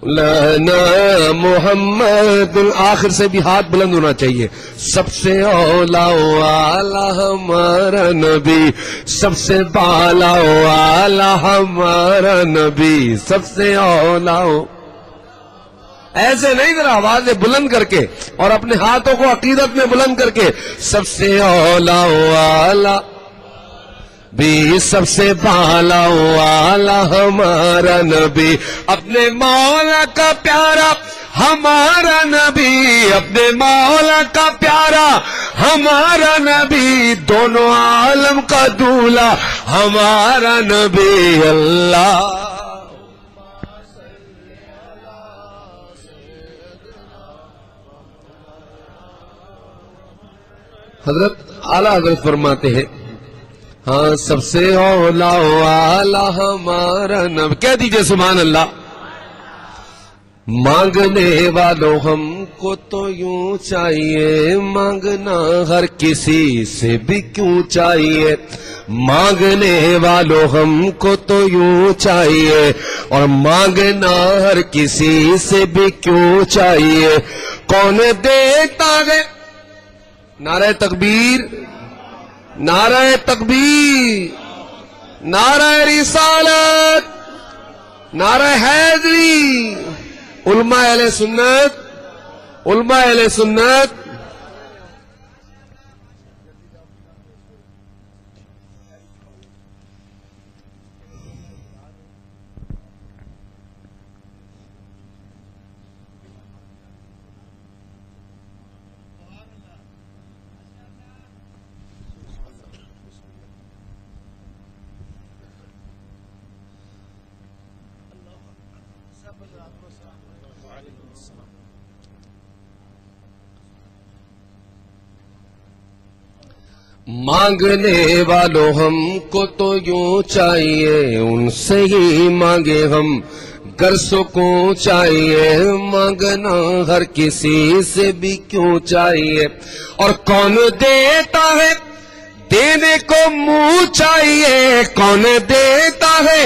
لنا محمد. آخر سے بھی ہاتھ بلند ہونا چاہیے. سب سے اولا والا ہمارا نبی، سب سے بالا والا ہمارا نبی، سب سے اولا. ایسے نہیں، ذرا آوازیں بلند کر کے اور اپنے ہاتھوں کو عقیدت میں بلند کر کے سب سے اولا والا بھی، سب سے بالا والا ہمارا نبی. اپنے مولا کا پیارا ہمارا نبی اپنے مولا کا پیارا، ہمارا نبی دونوں عالم کا دولہا، ہمارا نبی اللہ۔ حضرت اعلیٰ حضرت فرماتے ہیں ہاں سب سے اولا و اعلیٰ ہمارا نبی، کہہ دیجئے سبحان اللہ۔ مانگنے والوں ہم کو تو یوں چاہیے، مانگنا ہر کسی سے بھی کیوں چاہیے، مانگنے والوں ہم کو تو یوں چاہیے، اور مانگنا ہر کسی سے بھی کیوں چاہیے۔ کون دیتا ہے؟ نعرہ تکبیر، نعرہ تکبیر، نعرہ رسالت، نعرہ حیدری، علماء اہل سنت، علماء اہل سنت۔ مانگنے والوں ہم کو تو یوں چاہیے، ان سے ہی مانگے ہم گر سکون چاہیے، مانگنا ہر کسی سے بھی کیوں چاہیے۔ اور کون دیتا ہے؟ دینے کو منہ چاہیے، کون دیتا ہے؟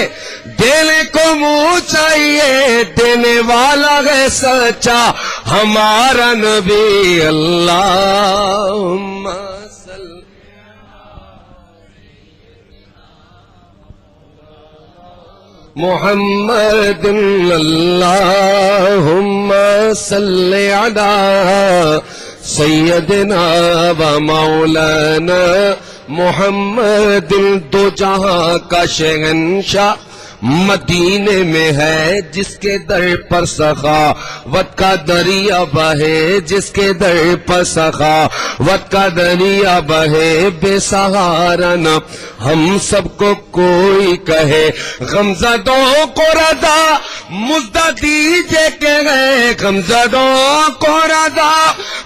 دینے کو منہ چاہیے، دینے والا ہے سچا ہمارا نبی۔ اللہم محمد، اللہم صلی علی سیدنا و مولانا محمد۔ دو جہاں کا شہنشاہ مدینے میں ہے، جس کے در پر سخاوت کا دریا بہے، جس کے در پر سخاوت کا دریا بہے، بے سہارا نہ ہم سب کو کوئی کہے، غمزدوں کو رضا مزدہ دیجے کہ گئے، غمزدوں کو رضا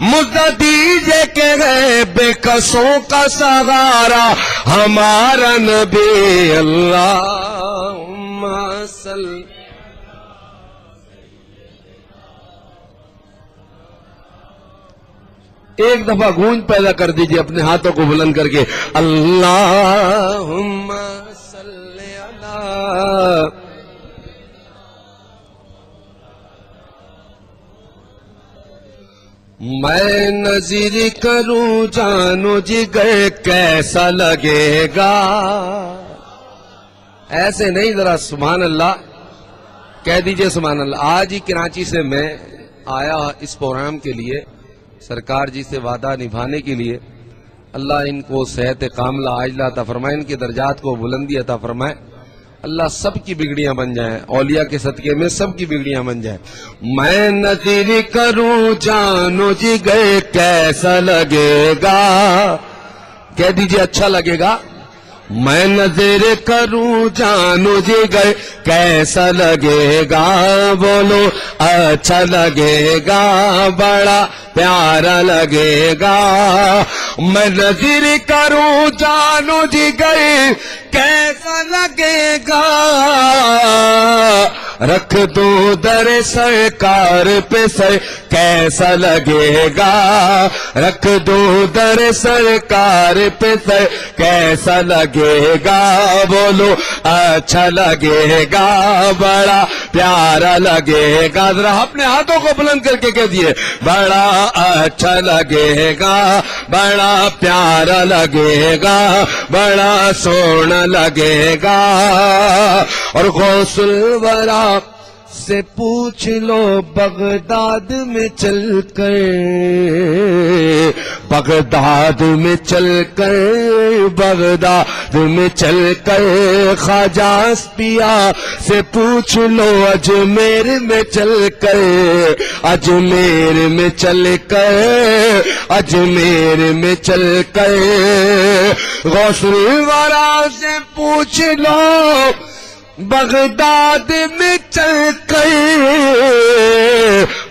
مزدہ دیجے کہ گئے، بے کسوں کا سہارا ہمارا نبی۔ اللہم صلی ایک دفعہ گونج پیدا کر دیجئے اپنے ہاتھوں کو بلند کر کے، اللہم صلی علی۔ میں نظر کروں جانو جگر کیسا لگے گا، ایسے نہیں، ذرا سبحان اللہ کہہ دیجئے سبحان اللہ۔ آج ہی کراچی سے میں آیا اس پروگرام کے لیے، سرکار جی سے وعدہ نبھانے کے لیے۔ اللہ ان کو صحت کاملہ عاجلہ عطا فرمائے، ان کے درجات کو بلندی عطا فرمائے، اللہ سب کی بگڑیاں بن جائیں، اولیاء کے صدقے میں سب کی بگڑیاں بن جائیں۔ میں نظر کروں جانو جگر کیسا لگے گا، کہہ دیجئے اچھا لگے گا۔ میں نظر کروں جانو جگر کیسا لگے گا، بولو اچھا لگے گا، بڑا پیارا لگے گا۔ میں نظر کروں جانو جگر کیسا لگے گا، رکھ دو در سرکار پہ سر کیسا لگے گا، رکھ دو در سرکار پہ سر کیسا لگے گا، بولو اچھا لگے گا، بڑا پیارا لگے گا۔ ذرا اپنے ہاتھوں کو بلند کر کے کہہ دیے، بڑا اچھا لگے گا، بڑا پیارا لگے گا، بڑا سونا لگے گا۔ اور غوث الورا سے پوچھ لو بغداد میں چل کر، بغداد میں چل کر، بغداد میں چل کر، خواجہ پیا سے پوچھ لو اجمیر میں چل کر، اجمیر میں چل کر، اجمیر میں چل کر، غوث الورا سے پوچھ لو بغداد میں چل کر،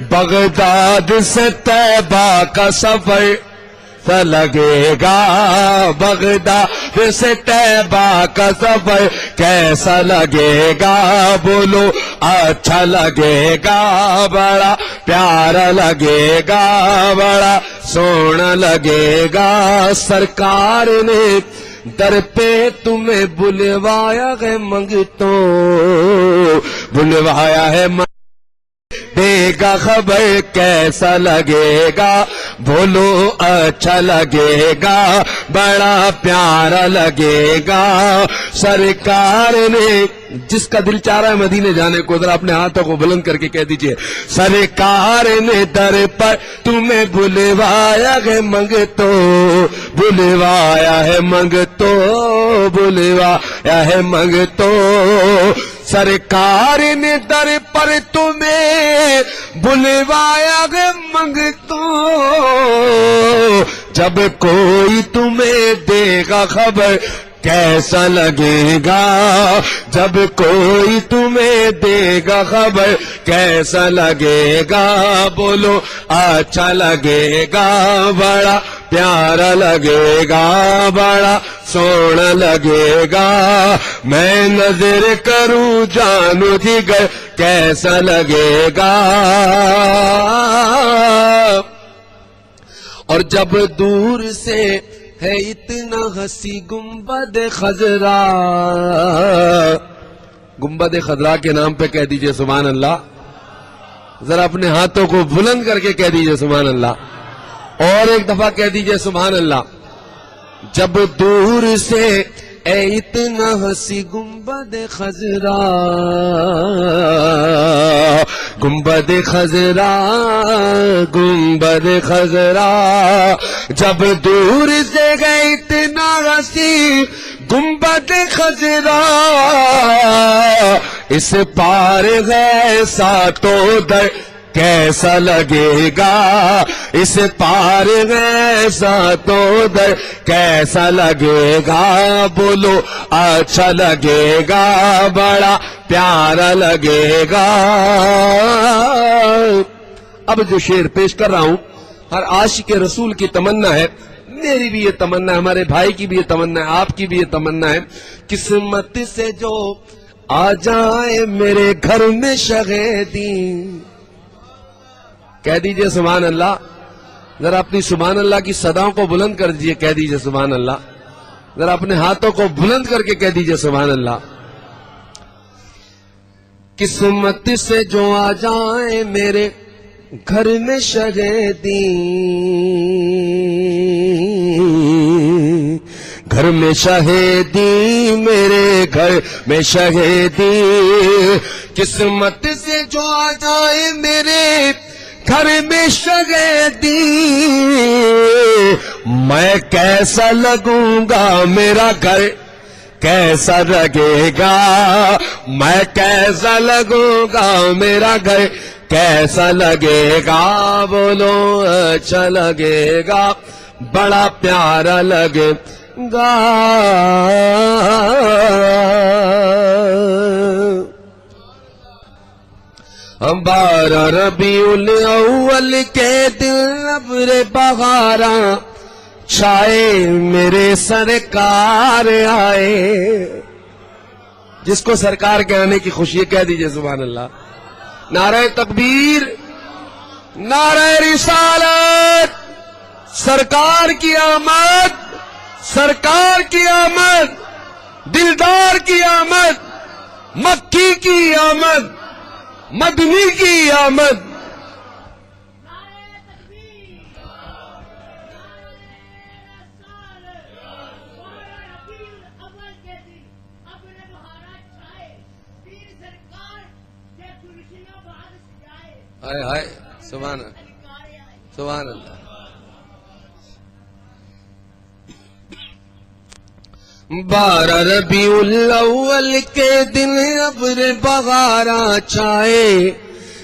بغداد سے طیبہ کا سفر لگے گا، بغداد سے طیبہ کا سفر کیسا لگے گا، بولو اچھا لگے گا، بڑا پیارا لگے گا، بڑا سونا لگے گا، سرکار نے در پہ تمہیں بلوایا ہے منگتوں، بلوایا ہے دے گا خبر کیسا لگے گا، بولو اچھا لگے گا، بڑا پیارا لگے گا، سرکار نے جس کا دل چاہ رہا ہے مدینے جانے کو ذرا اپنے ہاتھوں کو بلند کر کے کہہ دیجئے، سرکار نے در پر تمہیں بلوایا ہے منگتو، بلوایا ہے منگتو، بلوایا ہے منگتو، سرکار نے در پر تمہیں بلوایا ہے منگتو، جب کوئی تمہیں دے گا خبر کیسا لگے گا، جب کوئی تمہیں دے گا خبر کیسا لگے گا، بولو اچھا لگے گا، بڑا پیارا لگے گا، بڑا سونا لگے گا، میں نظر کروں جانو جگر کیسا لگے گا، اور جب دور سے ہے اتنا ہنسی گنبد خضرا، گنبد خضرا کے نام پہ کہہ دیجئے سبحان اللہ، ذرا اپنے ہاتھوں کو بلند کر کے کہہ دیجئے سبحان اللہ، اور ایک دفعہ کہہ دیجئے سبحان اللہ، جب دور سے اے اتنا ہنسی گنبد خضرا، گنبد خضرا، گنبد خضرا، جب دور سے گئے اتنا ہنسی گنبد خضرا، اس پار ہے ساتوں در کیسا لگے گا، اس پار ہے ساتوں در کیسا لگے گا، بولو اچھا لگے گا، بڑا پیارا لگے گا۔ اب جو شعر پیش کر رہا ہوں ہر عاشق رسول کی تمنا ہے، میری بھی یہ تمنا ہے، ہمارے بھائی کی بھی یہ تمنا ہے، آپ کی بھی یہ تمنا ہے، قسمت سے جو آ جائے میرے گھر میں شہیدی، کہہ دیجئے سبحان اللہ، ذرا اپنی سبحان اللہ کی صداؤں کو بلند کر دیجئے، کہہ دیجئے سبحان اللہ، ذرا اپنے ہاتھوں کو بلند کر کے کہہ دیجئے سبحان اللہ۔ قسمت سے جو آ جائے میرے گھر میں شہیدی، گھر میں شہیدی، میرے گھر میں شہیدی، قسمت سے جو آ جائے میرے گھر میں شہیدی، میں کیسا لگوں گا، میرا گھر کیسا لگے گا، میں کیسا لگوں گا، میرا گھر کیسا لگے گا، بولو اچھا لگے گا، بڑا پیارا لگے گا۔ بارہ ربیع الاول کے دن ابر بہاراں چھائے میرے سرکار آئے، جس کو سرکار کے آنے کی خوشی ہے کہہ دیجئے سبحان اللہ۔ نعرہ تکبیر، نعرہ رسالت، سرکار کی آمد، سرکار کی آمد، دلدار کی آمد، مکی کی آمد، مدنی کی آمد۔ ہائے ہائے سبحان اللہ سبحان اللہ. بارہ ربیع الاول کے دن ابر بغارا چھائے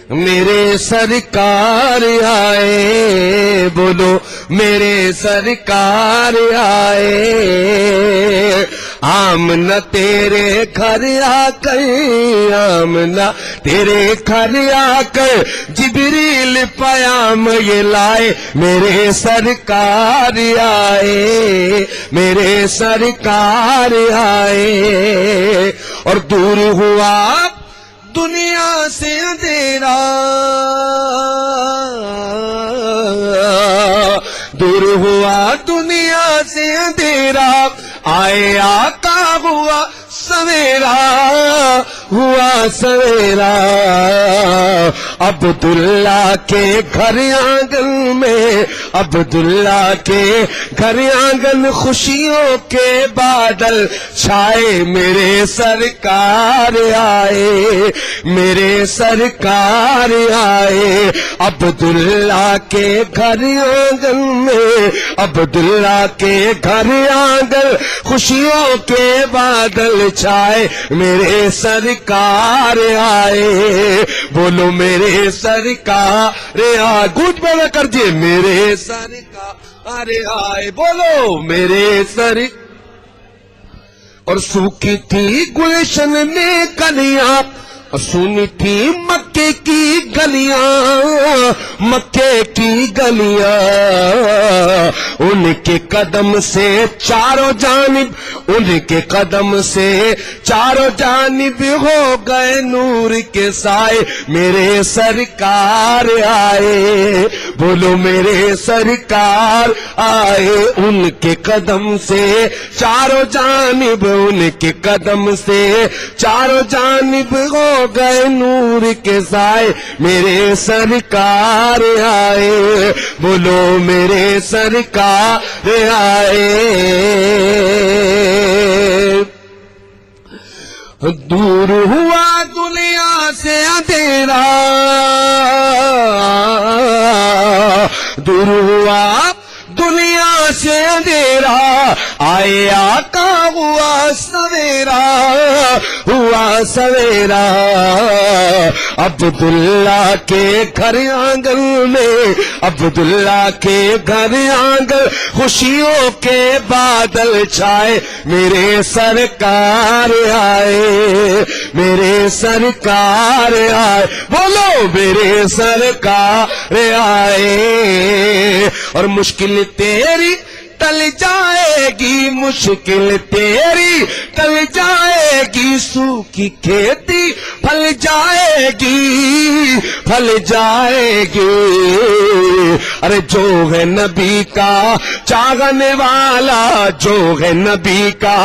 میرے سرکار آئے. بولو میرے سرکار آئے. آمنہ تیرے گھر آ کر آمنہ تیرے گھر آ کر جبریل پیام یہ لائے میرے سرکار آئے میرے سرکار آئے. اور دور ہوا دنیا سے اندھیرا دور ہوا دنیا سے اندھیرا آئے آقا ہوا سویرا ہوا سویرا. عبداللہ کے گھر آنگن میں عبداللہ کے گھر آنگن خوشیوں کے بادل چھائے میرے سرکار آئے میرے سرکار آئے. عبداللہ کے گھر آنگن میں عبداللہ کے گھر آنگن خوشیوں کے بادل چھائے میرے سرکار آئے. بولو میرے سرکار آئے. گونج پیدا کر دیے میرے سرکار آئے. بولو میرے اور سوکھی تھی گلشن میں کلیاں سونی تھی مکے کی گلیاں مکے کی گلیاں. ان کے قدم سے چاروں جانب ان کے قدم سے چاروں جانب ہو گئے نور کے سائے میرے سرکار آئے. بولو میرے سرکار آئے. ان کے قدم سے چاروں جانب ان کے قدم سے چاروں جانب ہو گئے نور کے سائے میرے سرکار آئے. بولو میرے سرکار آئے. دور ہوا دنیا سے اندھیرا دور ہوا دنیا سے اندھیرا آئے آقا ہوا سویرا ہوا سویرا. عبداللہ کے گھر آنگن میں عبداللہ کے گھر آنگن خوشیوں کے بادل چھائے میرے سرکار آئے میرے سرکار آئے. بولو میرے سرکار آئے. اور مشکل تیری ٹل جائے گی مشکل تیری ٹل جائے گی سوکھی کھیتی پھل جائے گی پھل جائے گی. ارے جو ہے نبی کا چاغنے والا جو ہے نبی کا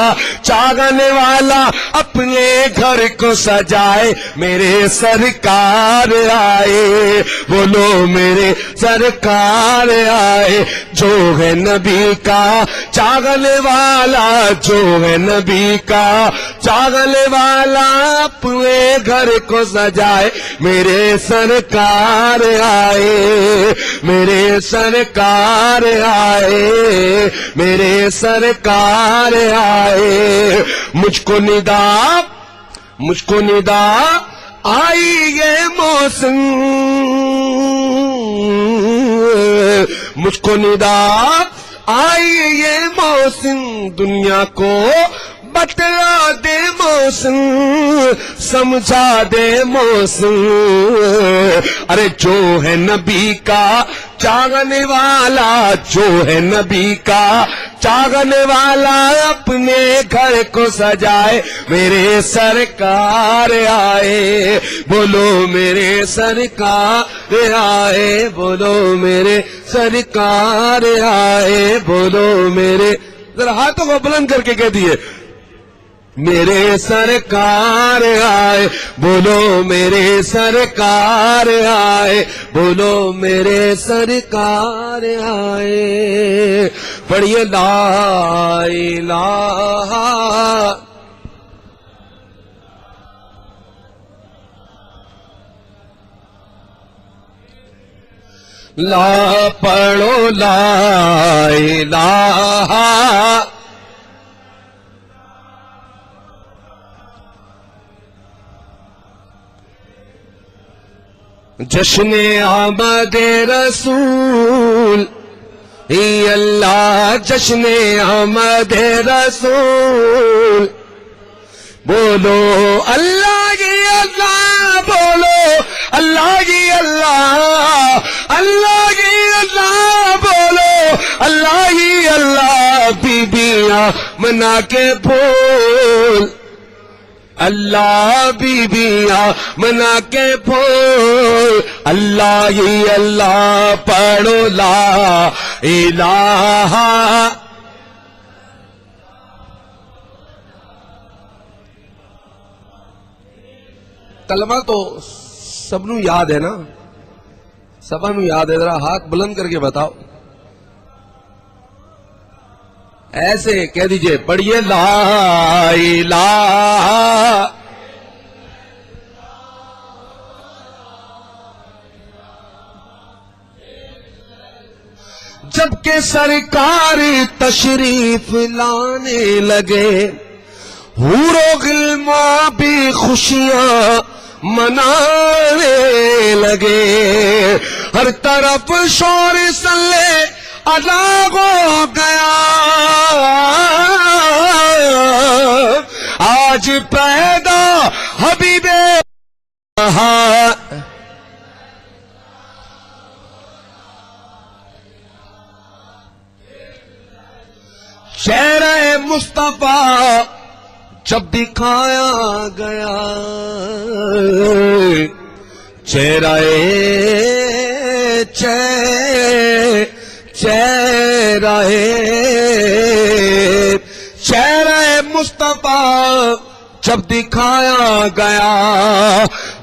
چاغنے والا اپنے گھر کو سجائے میرے سرکار آئے. بولو میرے سرکار آئے. جو ہے نبی کا چاغنے والا جو ہے نبی کا چاغنے والا اپنے گھر کو سجائے میرے سرکار آئے میرے سرکار آئے میرے سرکار آئے. مجھ کو ندا آئی یہ موسم مجھ کو ندا آئی یہ موسم دنیا کو بتلا دے موسم سمجھا دے موسم. ارے جو ہے نبی کا چاغنے والا جو ہے نبی کا چاغنے والا اپنے گھر کو سجائے میرے سرکار آئے. بولو میرے سرکار آئے. بولو میرے سرکار آئے. بولو میرے ذرا ہاتھوں کو بلند کر کے کہہ دیے میرے سرکار آئے. بولو میرے سرکار آئے. بولو میرے سرکار آئے. پڑھیے لا الہ لا پڑھو لا الہ. جشن آمد رسول ای اللہ، جشن آمد رسول. بولو اللہ کی اللہ، بولو اللہ کی اللہ، اللہ کی اللہ، بولو اللہ کی اللہ. بیبیاں منا کے پھول، اللہ بیبیاں منا کے پھول. اللہ ہی اللہ پڑھو لا الہ. کلمہ تو سب نو یاد ہے نا، سب نو یاد ہے. ذرا ہاتھ بلند کر کے بتاؤ، ایسے کہہ دیجئے، پڑھیے لا الہ. جب کہ سرکار تشریف لانے لگے، حور و غلمان بھی خوشیاں منانے لگے. ہر طرف شور صلی ادا ہو گیا. آج پیدا حبیب چہرہ مصطفیٰ جب دکھایا گیا، چہرہ مصطفیٰ جب دکھایا گیا،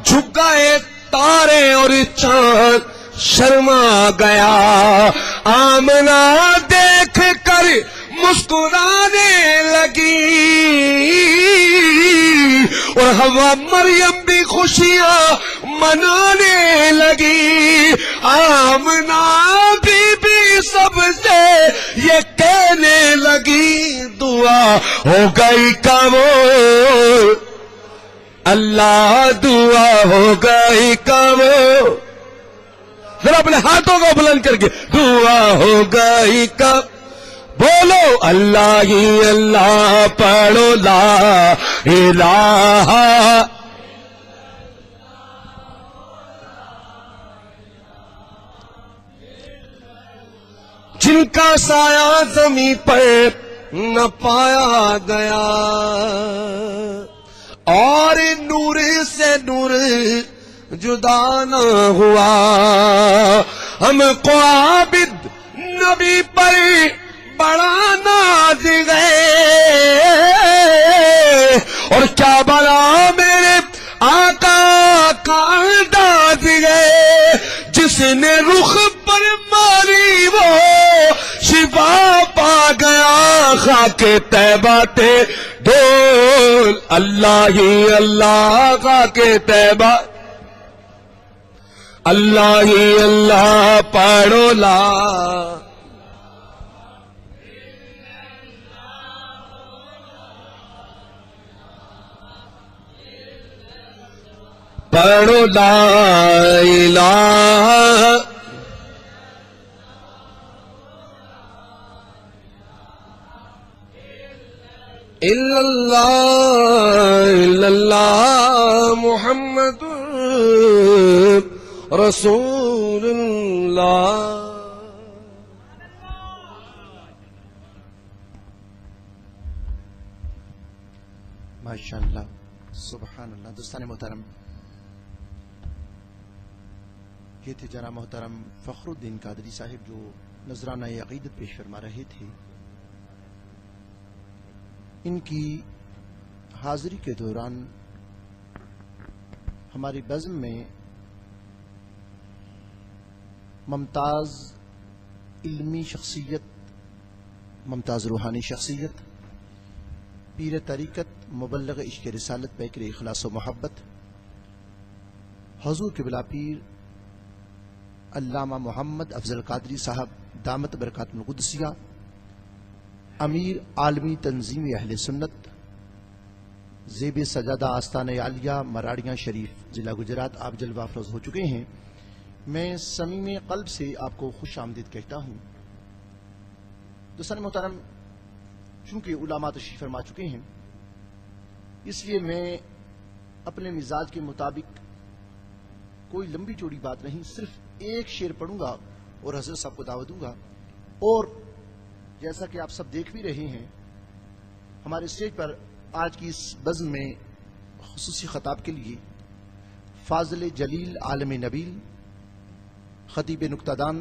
جھک گئے تارے اور چاند شرما گیا. آمنہ دیکھ کر مسکرانے لگی اور ہوا مریم بھی خوشیاں منانے لگی. آمنہ بی سب سے یہ کہنے لگی، دعا ہو گئی قبول، اللہ دعا ہو گئی قبول. ذرا اپنے ہاتھوں کو بلند کر کے، دعا ہو گئی قبول. بولو اللہ ہی اللہ پڑھو لا الہ. جن کا سایہ زمین پر نہ پایا گیا، اور نور سے نور جدا نہ ہوا. ہم کو عابد نبی پر بڑا ناز گئے، اور کیا بلا میرے آقا کا انداز گئے. جس نے رخ پر ماری وہ شفا پا گیا، خاک طیبہ تے ڈول. اللہ ہی اللہ خاک طیبہ، اللہ ہی اللہ پڑھو لا. پڑھو لا الہ الا اللہ محمد رسول اللہ. ماشاء اللہ، سبحان اللہ. دوستان محترم، یہ تھے جناب محترم فخر الدین قادری صاحب جو نذرانہ عقیدت پیش فرما رہے تھے. ان کی حاضری کے دوران ہماری بزم میں ممتاز علمی شخصیت، ممتاز روحانی شخصیت، پیر طریقت، مبلغ عشق رسالت، پیکر اخلاص و محبت، حضور قبلہ پیر علامہ محمد افضل قادری صاحب دامت برکاتہ القدسیہ، امیر عالمی تنظیم اہل سنت، زیب سجادہ آستانہ عالیہ مراڑیاں شریف ضلع گجرات، آپ جلوہ افروز ہو چکے ہیں۔ میں صمیم قلب سے آپ کو خوش آمدید کہتا ہوں۔ دوستان محترم، چونکہ علماء تشریف فرما چکے ہیں، اس لیے میں اپنے مزاج کے مطابق کوئی لمبی چوڑی بات نہیں، صرف ایک شعر پڑھوں گا اور حضرت صاحب کو دعوت دوں گا۔ اور جیسا کہ آپ سب دیکھ بھی رہے ہیں، ہمارے اسٹیج پر آج کی اس بزم میں خصوصی خطاب کے لیے فاضل جلیل عالم نبیل خطیب نکتہ دان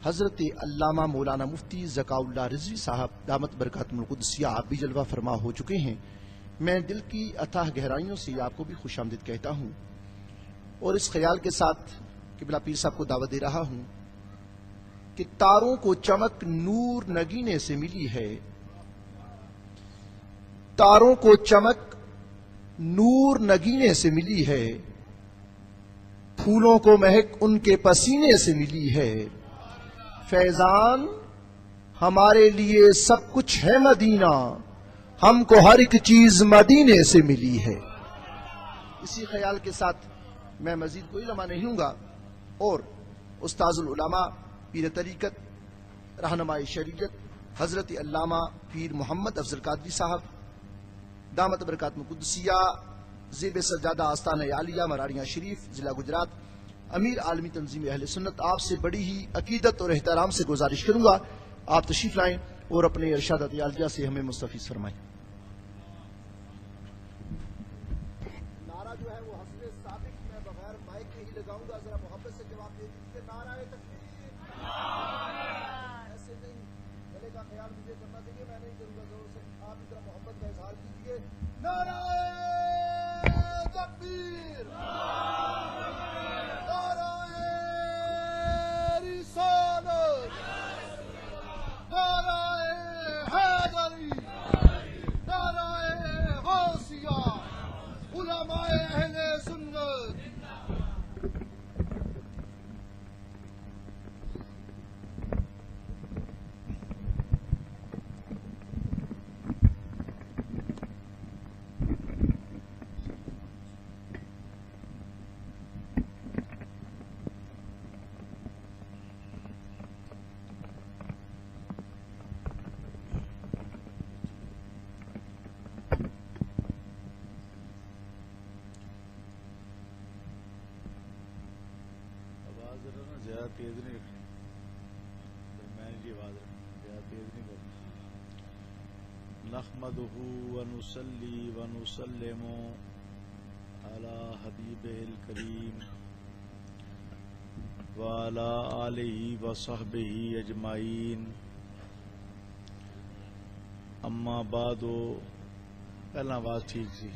حضرت علامہ مولانا مفتی ذکاء اللہ رضوی صاحب دامت برکاتہ القدسیہ آپ بھی جلوہ فرما ہو چکے ہیں۔ میں دل کی اتھاہ گہرائیوں سے آپ کو بھی خوش آمدید کہتا ہوں، اور اس خیال کے ساتھ قبلہ پیر صاحب کو دعوت دے رہا ہوں کہ تاروں کو چمک نور نگینے سے ملی ہے، تاروں کو چمک نور نگینے سے ملی ہے، پھولوں کو مہک ان کے پسینے سے ملی ہے، فیضان ہمارے لیے سب کچھ ہے مدینہ، ہم کو ہر ایک چیز مدینے سے ملی ہے۔ اسی خیال کے ساتھ میں مزید کوئی لمحہ نہیں ہوں گا، اور استاذ العلماء پیر طریقت رہنماء شریعت حضرت علامہ پیر محمد افضل قادری صاحب دامت برکاتہ القدسیہ زیب سجادہ آستانہ عالیہ مراڑیاں شریف ضلع گجرات، امیر عالمی تنظیم اہل سنت، آپ سے بڑی ہی عقیدت اور احترام سے گزارش کروں گا آپ تشریف لائیں اور اپنے ارشادات عالیہ سے ہمیں مستفیض فرمائیں۔ نعرہ جو ہے وہ حسب ثابت میں بغیر مائک کے ہی لگاؤں گا، ذرا محبت سے جواب دے دیجیے، نعرہ تکبیر۔ ایسے نہیں، گلے کا خیال مجھے کرنا چاہیے، میں نہیں کروں گا زور سے، آپ اس طرح محبت کا اظہار کیجیے۔ نعرہ تکبیر، نعرہ رسالت، نعرہ حیدری، نعرہ غوثیہ، علماء اہل سنت۔ زیادہ تیز نہیں رکھنی، درمیانی کی آواز رکھنی، زیادہ تیز نہیں کرنی۔ نحمدہ ونصلی ونسلم علی حبیبہ الکریم وعلی آلہ وصحبہ اجمعین، اما بعد۔ پہلا آواز ٹھیک سی،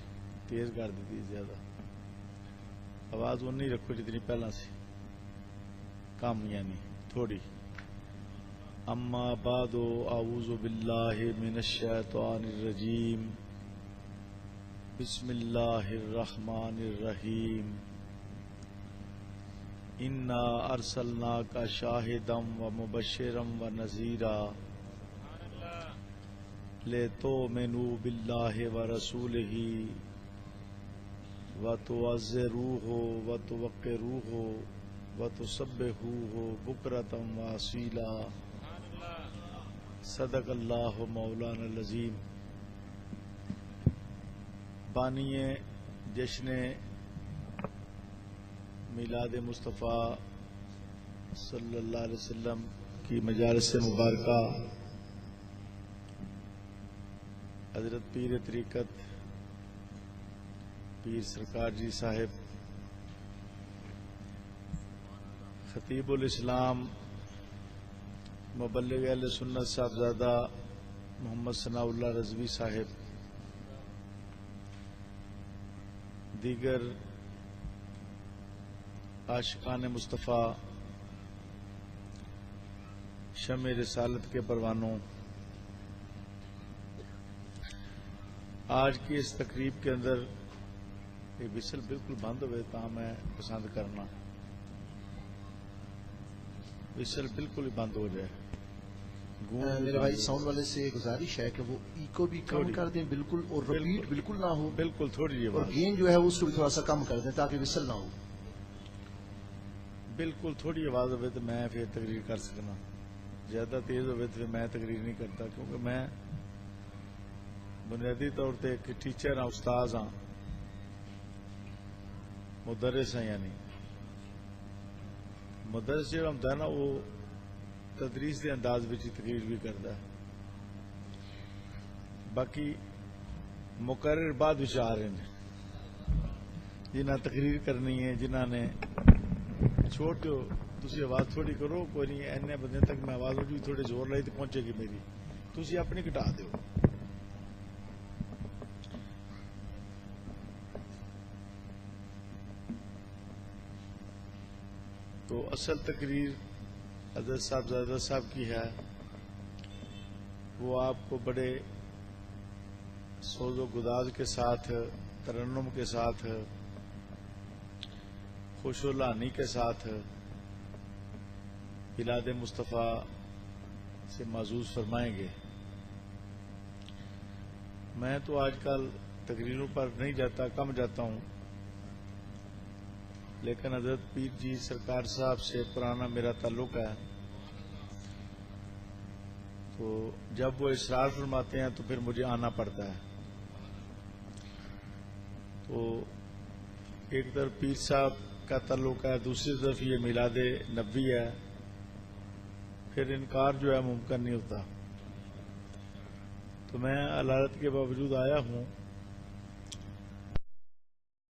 تیز کر دیتی زیادہ، آواز وہ نہیں رکھو جتنی پہلا سی، کم یعنی تھوڑی۔ اما بعد، اعوذ باللہ من الشیطان الرجیم، بسم اللہ الرحمن الرحیم، انا ارسلناک شاہدا ومبشرا ونذیرا لتؤمنوا باللہ ورسولہ وتعزروہ وتوقروہ وَتُسَبِّحُوهُ بُكْرَةً وَأَصِيلًا۔ صدق اللہ مولانا العظیم۔ بانی جشن میلاد مصطفیٰ صلی اللہ علیہ وسلم کی مجالس مبارکہ حضرت پیر طریقت پیر سرکار جی صاحب خطیب الاسلام مبلغ اہل سنت صاحبزادہ محمد ثناء اللہ رضوی صاحب، دیگر عاشقان مصطفیٰ، شمع رسالت کے پروانوں، آج کی اس تقریب کے اندر یہ وصل بالکل بند ہوئے تا میں پسند کرنا وسل بالکل ہی بند ہو جائے. میرے بھائی ساؤنڈ والے سے گزارش ہے کہ وہ ایکو بھی کم کر دیں بالکل, اور ریپیٹ بالکل نہ ہو, بالکل تھوڑی اور گین جو ہے اس کو بھی تھوڑا سا کم کر دیں تاکہ وسل نہ ہو. بالکل تھوڑی آواز ہوئے تو میں پھر تقریر کر سکنا, زیادہ تیز ہوئے تو پھر میں تقریر نہیں کرتا, کیونکہ میں بنیادی طور پہ ایک ٹیچر ہاں, استاذ ہاں, مدرس ہیں. یعنی مدرس جو ہوتا ہے نا وہ تدریس کے انداز میں تقریر بھی کرتا ہے. باقی مقرر بعد آ رہے ہیں جنہیں تقریر کرنی ہے, جنہوں نے چھوڑ دو تھی آواز تھوڑی کرو, کوئی نہیں این بندے تک میں آواز ہوگی تھوڑے زور لائی تو پہنچے گی میری, تھی اپنی گٹا دو. تو اصل تقریر حضرت صاحب صاحب کی ہے, وہ آپ کو بڑے سوز و گداز کے ساتھ, ترنم کے ساتھ, خوش و لانی کے ساتھ میلاد مصطفیٰ سے معزوز فرمائیں گے. میں تو آج کل تقریروں پر نہیں جاتا, کم جاتا ہوں, لیکن حضرت پیر جی سرکار صاحب سے پرانا میرا تعلق ہے. تو جب وہ اصرار فرماتے ہیں تو پھر مجھے آنا پڑتا ہے. تو ایک طرف پیر صاحب کا تعلق ہے, دوسری طرف یہ میلاد نبوی ہے, پھر انکار جو ہے ممکن نہیں ہوتا. تو میں علالت کے باوجود آیا ہوں